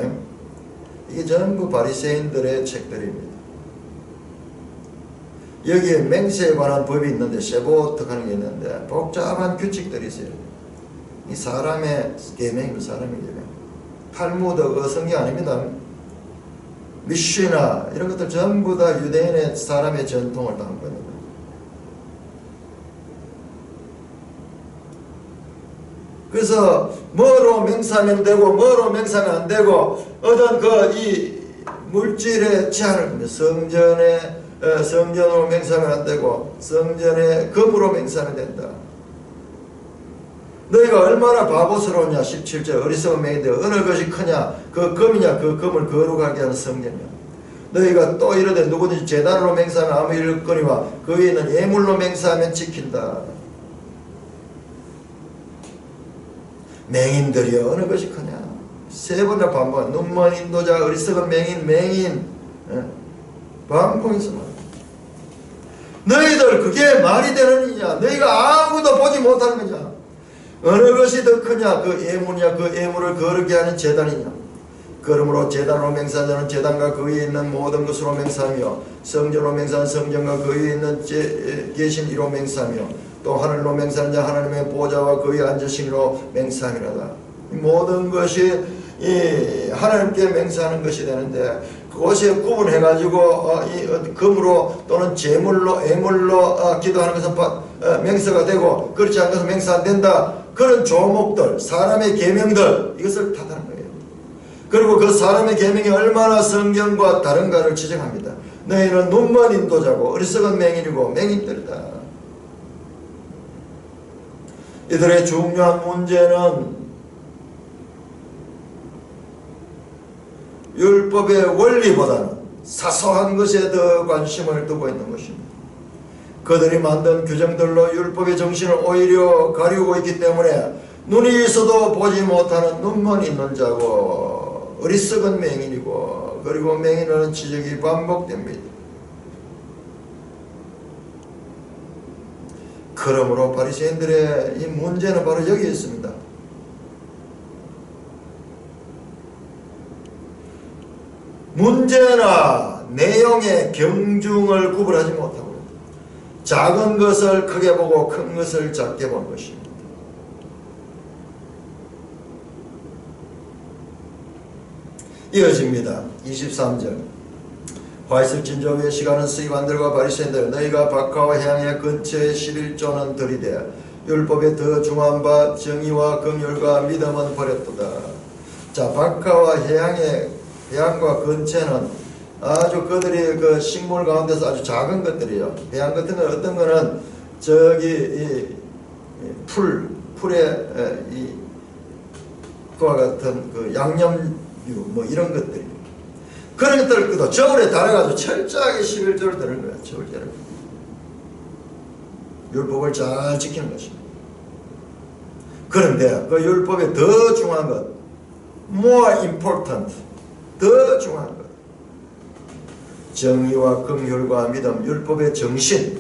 이게 전부 바리새인들의 책들입니다. 여기에 맹세에 관한 법이 있는데 셰보트 하는 게 있는데 복잡한 규칙들이 있어요. 이 사람의 계명입니다. 사람의 계명. 탈무드 성경 아닙니다. 미쉬나 이런 것들 전부 다 유대인의 사람의 전통을 담은 겁니다. 그래서 뭐로 맹세하면 되고 뭐로 맹세하면 안 되고 어떤 이 물질의 제한을 줍니다. 성전으로 맹세하면 안 되고 성전에 금으로 맹세하면 된다. 너희가 얼마나 바보스러우냐. 17절 어리석은 맹인데 어느 것이 크냐 그 금이냐 그 금을 거룩하게 하는 성전이냐. 너희가 또 이르되 누구든지 제단으로 맹세하면 아무 일거니와 그 위에 있는 예물로 맹세하면 지킨다. 맹인들이 어느 것이 크냐. 세 번이나 반복. 눈먼 인도자 어리석은 맹인 반복해서 말. 너희들 그게 말이 되는 일이냐. 너희가 아무도 보지 못하는 거냐. 어느 것이 더 크냐. 그 예물이냐 그 예물을 거룩게 하는 제단이냐. 그러므로 제단으로 맹세하는 자는 제단과 그 위에 있는 모든 것으로 맹세하며 성전으로 맹세하는 성전과 그 위에 있는 계신 이로 맹세하며 또 하늘로 맹세하는 자 하나님의 보좌와 그 위에 앉으신 이로 맹세함이라다. 모든 것이 이 하나님께 맹세하는 것이 되는데 그것에 구분해가지고 이 금으로 또는 제물로 예물로 기도하는 것은 맹세가 되고 그렇지 않은 것은 맹세 안 된다. 그런 조목들 사람의 계명들 이것을 탓하는 거예요. 그리고 그 사람의 계명이 얼마나 성경과 다른가를 지적합니다. 너희는 눈먼 인도자고 어리석은 맹인이고 맹인들이다. 이들의 중요한 문제는 율법의 원리보다는 사소한 것에 더 관심을 두고 있는 것입니다. 그들이 만든 규정들로 율법의 정신을 오히려 가리우고 있기 때문에 눈이 있어도 보지 못하는 눈먼 있는 자고 어리석은 맹인이고 그리고 맹인이라는 지적이 반복됩니다. 그러므로 바리새인들의 이 문제는 바로 여기에 있습니다. 문제나 내용의 경중을 구분하지 못하고 작은 것을 크게 보고 큰 것을 작게 본 것입니다. 이어집니다. 23절 화 있을 진저 위에 시간은 서기관들과 바리새인들 너희가 박하와 해양의 근처에 11조는 들이되 율법에 더 중한 바 정의와 긍휼과 믿음은 버렸도다. 자, 박하와 해양과 근처는 아주 그들이 그 식물 가운데서 아주 작은 것들이요. 해양 같은 건 어떤 거는 저기 풀에 그와 같은 그 양념류 뭐 이런 것들이 그런 것들을 끄도 저울에 달아가지고 철저하게 11조를 드는 거야. 절대로 율법을 잘 지키는 것입니다. 그런데 그 율법에 더 중요한 것 more important 더 중요한 것 정의와 긍휼과 믿음 율법의 정신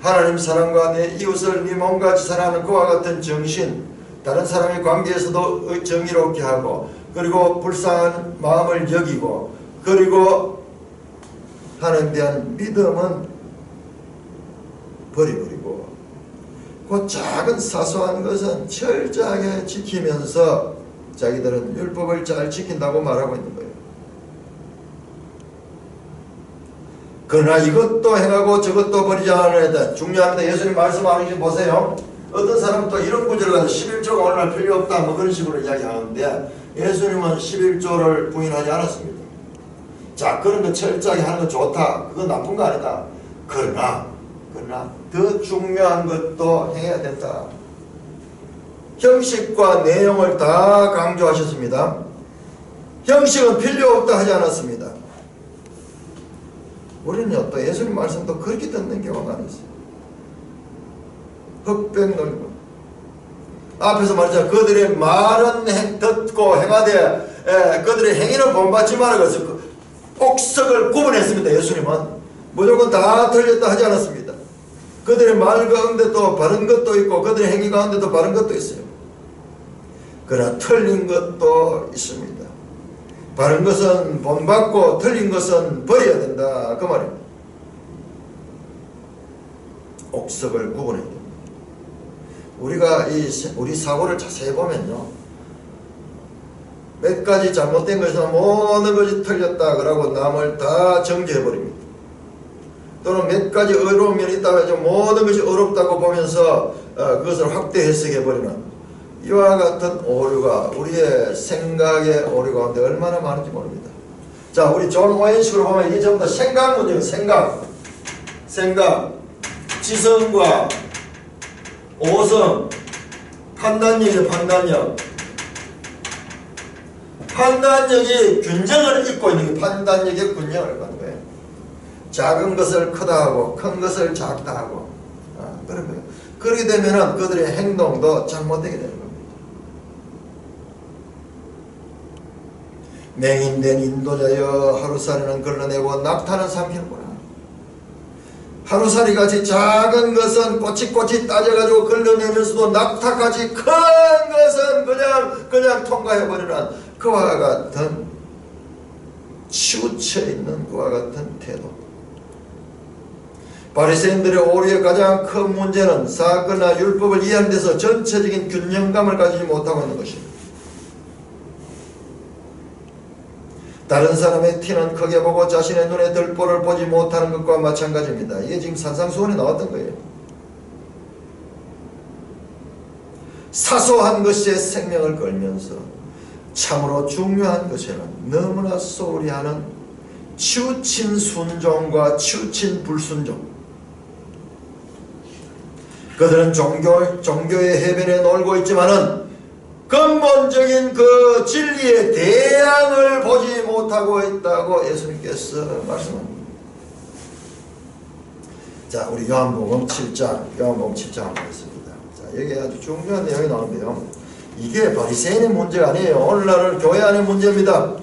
하나님 사랑과 내 이웃을 네 몸같이 사랑하는 그와 같은 정신 다른 사람의 관계에서도 정의롭게 하고 그리고 불쌍한 마음을 여기고 그리고 하나님에 대한 믿음은 버리고 그 작은 사소한 것은 철저하게 지키면서 자기들은 율법을 잘 지킨다고 말하고 있는 거예요. 그러나 이것도 행하고 저것도 버리지 않아야 돼. 중요합니다. 예수님 말씀하는 게 보세요. 어떤 사람은 또 이런 구절을 가지고 11조가 오늘날 필요 없다 뭐 그런 식으로 이야기하는데 예수님은 11조를 부인하지 않았습니다. 자, 그런 거 철저하게 하는 건 좋다. 그건 나쁜 거 아니다. 그러나 더 중요한 것도 해야 된다. 형식과 내용을 다 강조하셨습니다. 형식은 필요 없다 하지 않았습니다. 우리는요 또 예수님 말씀도 그렇게 듣는 경우가 많이 있어요. 흑백 놀고 앞에서 말했잖아요. 그들의 말은 듣고 행하되 그들의 행위는 본받지 말아. 그래서 옥석을 구분했습니다. 예수님은 무조건 다 틀렸다 하지 않았습니다. 그들의 말 가운데도 바른 것도 있고 그들의 행위 가운데도 바른 것도 있어요. 그러나 틀린 것도 있습니다. 바른 것은 본받고 틀린 것은 버려야 된다 그 말입니다. 옥석을 구분해야 됩니다. 우리가 우리 사고를 자세히 보면요 몇 가지 잘못된 것이나 모든 것이 틀렸다 그러고 남을 다 정죄해버립니다. 또는 몇 가지 어려운 면이 있다가 모든 것이 어렵다고 보면서 그것을 확대 해석해버리는 이와 같은 오류가 우리의 생각의 오류 가운데 얼마나 많은지 모릅니다. 자, 우리 존 오웬식으로 보면 이게 전부 다 생각 문제예요. 생각 지성과 오성 판단력이죠. 판단력이 균형을 잇고 있는 게 판단력의 균형을 갖는 거예요. 작은 것을 크다 하고 큰 것을 작다 하고 그런 거예요. 그렇게 되면은 그들의 행동도 잘못되게 되는 겁니다. 맹인된 인도자여 하루살이는 걸러내고 낙타는 삼키는구나. 하루살이같이 작은 것은 꼬치꼬치 따져가지고 걸러내면서도 낙타까지 큰 것은 그냥 통과해버리는 그와 같은 치우쳐있는 그와 같은 태도. 바리새인들의 오류의 가장 큰 문제는 사건이나 율법을 이해하는 데서 전체적인 균형감을 가지지 못하고 있는 것입니다. 다른 사람의 티는 크게 보고 자신의 눈에 들 볼을 보지 못하는 것과 마찬가지입니다. 이게 지금 산상수훈에 나왔던 거예요. 사소한 것에 생명을 걸면서 참으로 중요한 것에는 너무나 소홀히 하는 치우친 순종과 치우친 불순종. 그들은 종교의 해변에 놀고 있지만은 근본적인 그 진리의 대양을 보지 못하고 있다고 예수님께서 말씀합니다. 자, 우리 요한복음 7장 한번 보겠습니다. 자, 여기 아주 중요한 내용이 나오는데요. 이게 바리새인의 문제가 아니에요. 오늘날은 교회 안의 문제입니다.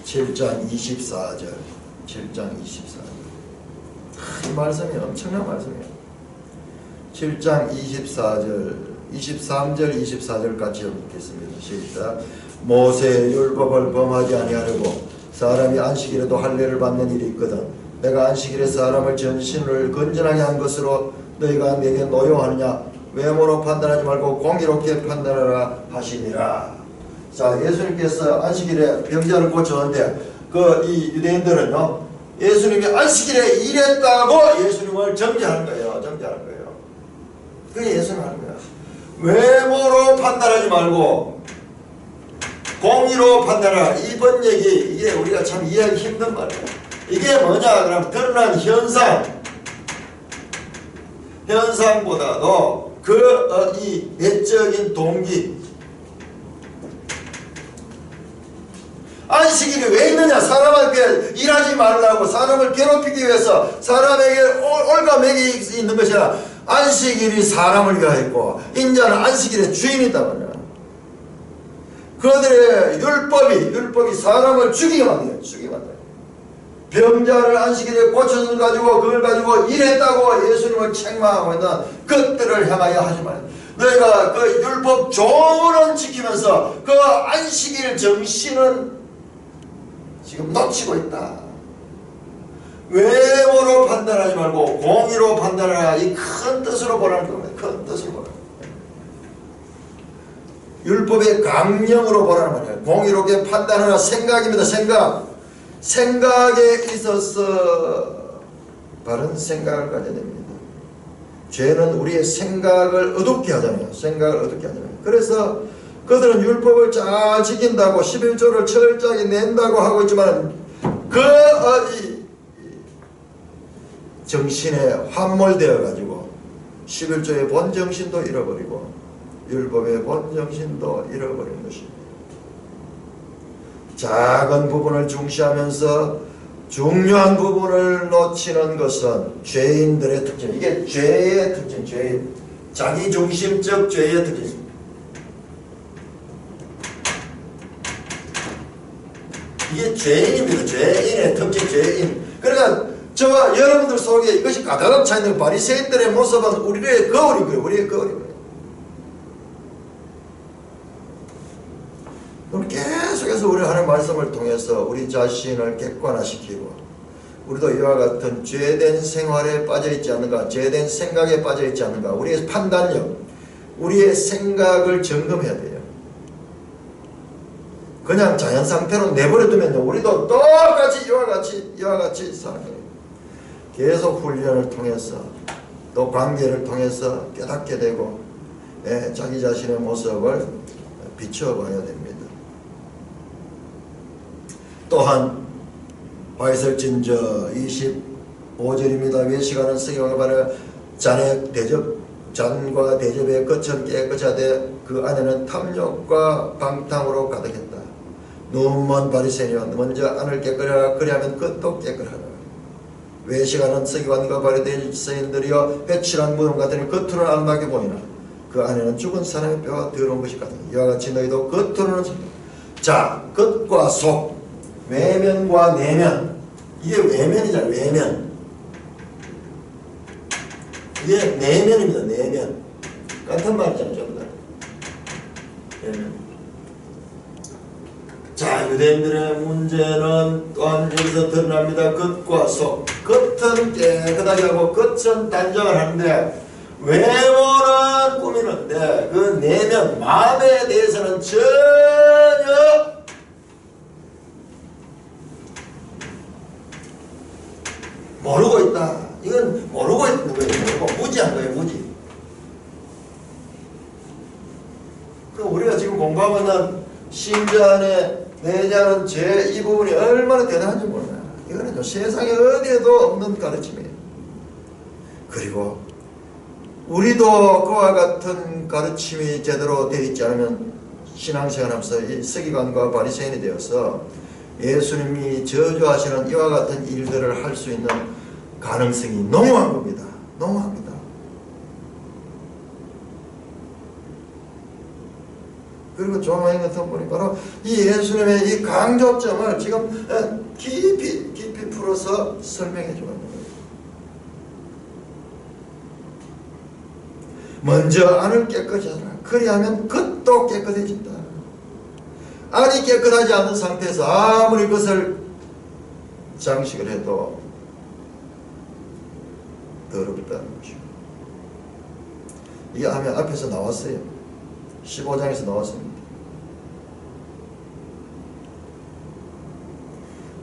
7장 24절. 이 말씀이 엄청난 말씀이에요. 7장 24절, 23절, 24절 같이 읽겠습니다. 시작. 모세의 율법을 범하지 아니하려고 사람이 안식일에도 할례를 받는 일이 있거든 내가 안식일에 사람을 전신을 건전하게 한 것으로 너희가 내게 노여하느냐. 외모로 판단하지 말고 공의롭게 판단하라 하시니라. 자, 예수님께서 안식일에 병자를 고쳤는데 이 유대인들은요 예수님이 안식일에 일했다고 예수님을 정죄하는 거예요. 그게 예수님 하는 거야. 외모로 판단하지 말고 공의로 판단하라. 이번 얘기 이게 우리가 참 이해하기 힘든 말이에요. 이게 뭐냐 그러면 드러난 현상보다도 이 내적인 동기. 안식일이 왜 있느냐? 사람에게 일하지 말라고 사람을 괴롭히기 위해서 사람에게 올가매기 있는 것이라. 안식일이 사람을 위하였고 인자는 안식일의 주인이다 말이야. 그들의 율법이 사람을 죽이게 만들어요. 병자를 안식일에 고쳐서 가지고 그걸 가지고 일했다고 예수님을 책망하고 있는 것들을 향하여 하지 말아요. 너희가 그 율법 조문은 지키면서 그 안식일 정신은 지금 놓치고 있다. 외모로 판단하지 말고 공의로 판단하라. 이 큰 뜻으로 보라는 겁니다. 큰 뜻으로 보라. 율법의 강령으로 보라는 말이에요. 공의롭게 판단하라. 생각입니다. 생각에 있어서 바른 생각을 가져야 됩니다. 죄는 우리의 생각을 어둡게 하잖아요. 생각을 어둡게 하잖아요. 그래서 그들은 율법을 잘 지킨다고 11조를 철저하게 낸다고 하고 있지만 그 정신에 함몰되어 가지고 11조의 본 정신도 잃어버리고 율법의 본 정신도 잃어버린 것입니다. 작은 부분을 중시하면서 중요한 부분을 놓치는 것은 죄인들의 특징. 이게 죄의 특징, 죄인. 자기중심적 죄의 특징입니다. 이게 죄인입니다. 죄인의 특징, 죄인. 그러니까 저와 여러분들 속에 이것이 가득 차 있는 바리새인들의 모습은 우리의 거울이고요. 우리의 거울이고요. 그럼 계속해서 우리 하는 말씀을 통해서 우리 자신을 객관화시키고 우리도 이와 같은 죄된 생활에 빠져있지 않는가, 죄된 생각에 빠져있지 않는가, 우리의 판단력, 우리의 생각을 점검해야 돼요. 그냥 자연상태로 내버려두면요 우리도 똑같이 이와 같이 살아가요. 계속 훈련을 통해서 또 관계를 통해서 깨닫게 되고 자기 자신의 모습을 비춰봐야 됩니다. 또한 바이설진저 25절입니다. 외식하는 승용을 말해 잔과 대접의 끝은 깨끗하되 그 안에는 탐욕과 방탕으로 가득했다. 눈먼 바리새인이여 먼저 안을 깨끗하라. 그리하면 끝도 깨끗하라. 외식하는 서기관과 바리새인들이여 회칠한 무덤 같으니 겉으로는 아름답게 보이나 그 안에는 죽은 사람의 뼈가 더러운 것이 같으니 이와 같이 너희도 겉으로는 자 겉과 속 외면과 내면. 이게 외면이잖아요. 외면. 이게 내면입니다. 내면. 같은 말이잖아요. 전부 다. 내면. 자, 유대인들의 문제는 또한 여기서 드러납니다. 겉과 속. 겉은 깨끗하게 하고 겉은 단정을 하는데 외모는 꾸미는데 그 내면, 마음에 대해서는 전혀 모르고 있다. 이건 모르고 있는 거예요. 모르고 무지한 거예요. 무지. 그 우리가 지금 공부하는 심지 안에 내자는 죄 이 부분이 얼마나 대단한지 몰라요. 이거는 세상에 어디에도 없는 가르침이에요. 그리고 우리도 그와 같은 가르침이 제대로 되어 있지 않으면 신앙생활하면서 이 서기관과 바리새인이 되어서 예수님이 저주하시는 이와 같은 일들을 할 수 있는 가능성이 농후한 겁니다. 농후합니다. 그리고 조마인 같은 분이 바로 이 예수님의 이 강조점을 지금 깊이 풀어서 설명해 주는 거예요. 먼저 안을 깨끗이 하라. 그리하면 겉도 깨끗해진다. 안이 깨끗하지 않은 상태에서 아무리 그것을 장식을 해도 더럽다는 것이죠. 이게 하면 앞에서 나왔어요. 15장에서 나왔습니다.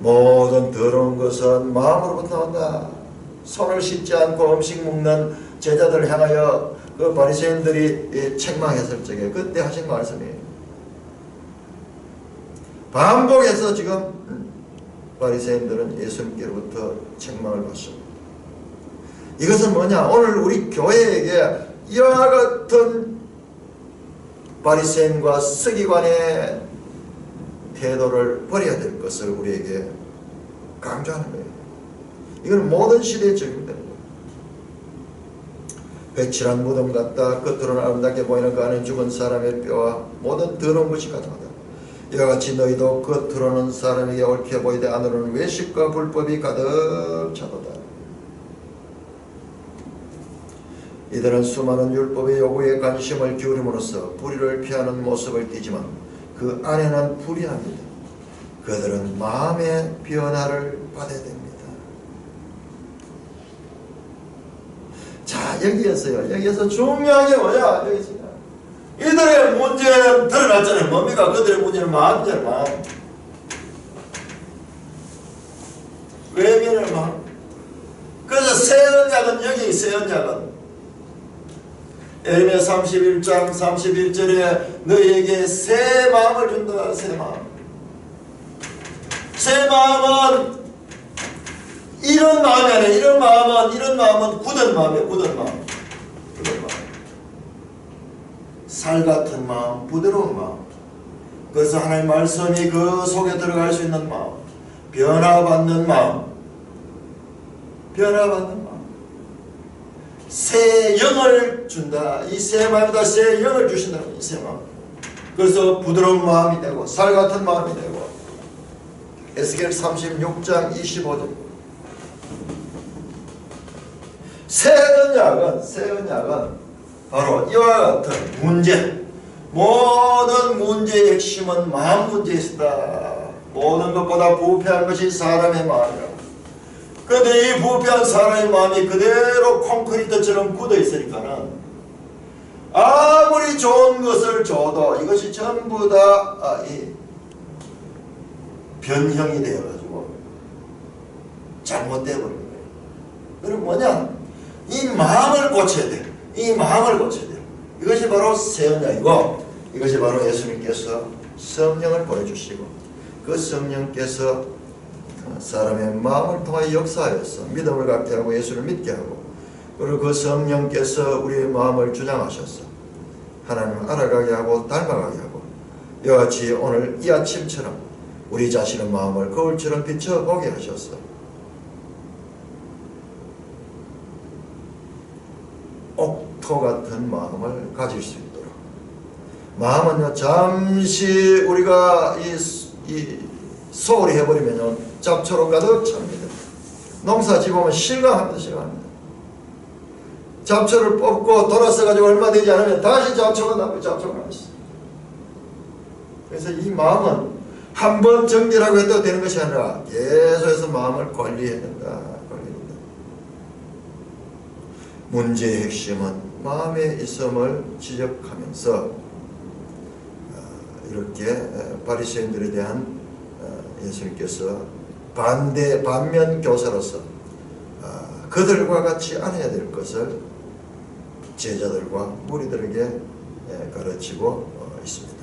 모든 더러운 것은 마음으로부터 나온다. 손을 씻지 않고 음식 먹는 제자들을 향하여 그 바리새인들이 책망했을 적에 그때 하신 말씀이에요. 반복해서 지금 바리새인들은 예수님께로부터 책망을 받습니다. 이것은 뭐냐? 오늘 우리 교회에게 이와 같은 바리새인과 서기관의 태도를 버려야 될 것을 우리에게 강조하는 거예요. 이건 모든 시대에 적용되는 거예요. 회칠한 무덤 같다. 겉으로는 아름답게 보이는 그 안에 죽은 사람의 뼈와 모든 더러운 것이 가득하다. 이와 같이 너희도 겉으로는 사람에게 옳게 보이되 안으로는 외식과 불법이 가득 차도다. 이들은 수많은 율법의 요구에 관심을 기울임으로써 불의를 피하는 모습을 띠지만 그 안에는 불의합니다. 그들은 마음의 변화를 받아야 됩니다. 자, 여기에서 중요한 게 뭐냐? 여기 있습니다. 이들의 문제는 드러났잖아요. 뭡니까? 그들의 문제는 마음이잖아요. 마음. 외면을 마음. 그래서 새 언약은 여기 새 언약은 에레미야 31장 31절에 너희에게 새 마음을 준다. 새 마음. 새 마음은 이런 마음이 아니야. 이런 마음은 굳은 마음이야. 굳은 마음. 살 같은 마음, 부드러운 마음. 그래서 하나님의 말씀이 그 속에 들어갈 수 있는 마음, 변화받는 마음, 변화받는 마음. 새 영을 준다. 이 새 마음이다. 새 영을 주신다. 이 새 마음. 그래서 부드러운 마음이 되고 살 같은 마음이 되고. 에스겔 36장 25절. 새 언약은 바로 이와 같은 문제, 모든 문제의 핵심은 마음 문제에 있다. 모든 것보다 부패한 것이 사람의 마음이라. 그런데 이 부패한 사람의 마음이 그대로 콘크리트처럼 굳어 있으니까는 아무리 좋은 것을 줘도 이것이 전부 다 변형이 되어가지고 잘못되어버린 거예요. 그럼 뭐냐? 이 마음을 고쳐야 돼. 이 마음을 고쳐야 돼. 이것이 바로 새 언약이고, 이것이 바로 예수님께서 성령을 보내주시고 그 성령께서 사람의 마음을 통하여 역사하여서 믿음을 갖게 하고 예수를 믿게 하고, 그리고 그 성령께서 우리의 마음을 주장하셔서 하나님을 알아가게 하고 닮아가게 하고, 이와 같이 오늘 이 아침처럼 우리 자신의 마음을 거울처럼 비춰보게 하셔서 옥토 같은 마음을 가질 수 있도록. 마음은요, 잠시 우리가 이 소홀히 해버리면요, 잡초로 가득 찹니다. 농사 지으면 실감합니다. 잡초를 뽑고 돌아서가지고 얼마 되지 않으면 다시 잡초가 나고 잡초가 나있어. 그래서 이 마음은 한 번 정리라고 해도 되는 것이 아니라 계속해서 마음을 관리해야 된다. 문제의 핵심은 마음에 있음을 지적하면서 이렇게 바리새인들에 대한 예수님께서 반면 교사로서 그들과 같이 안 해야 될 것을 제자들과 무리들에게 가르치고 있습니다.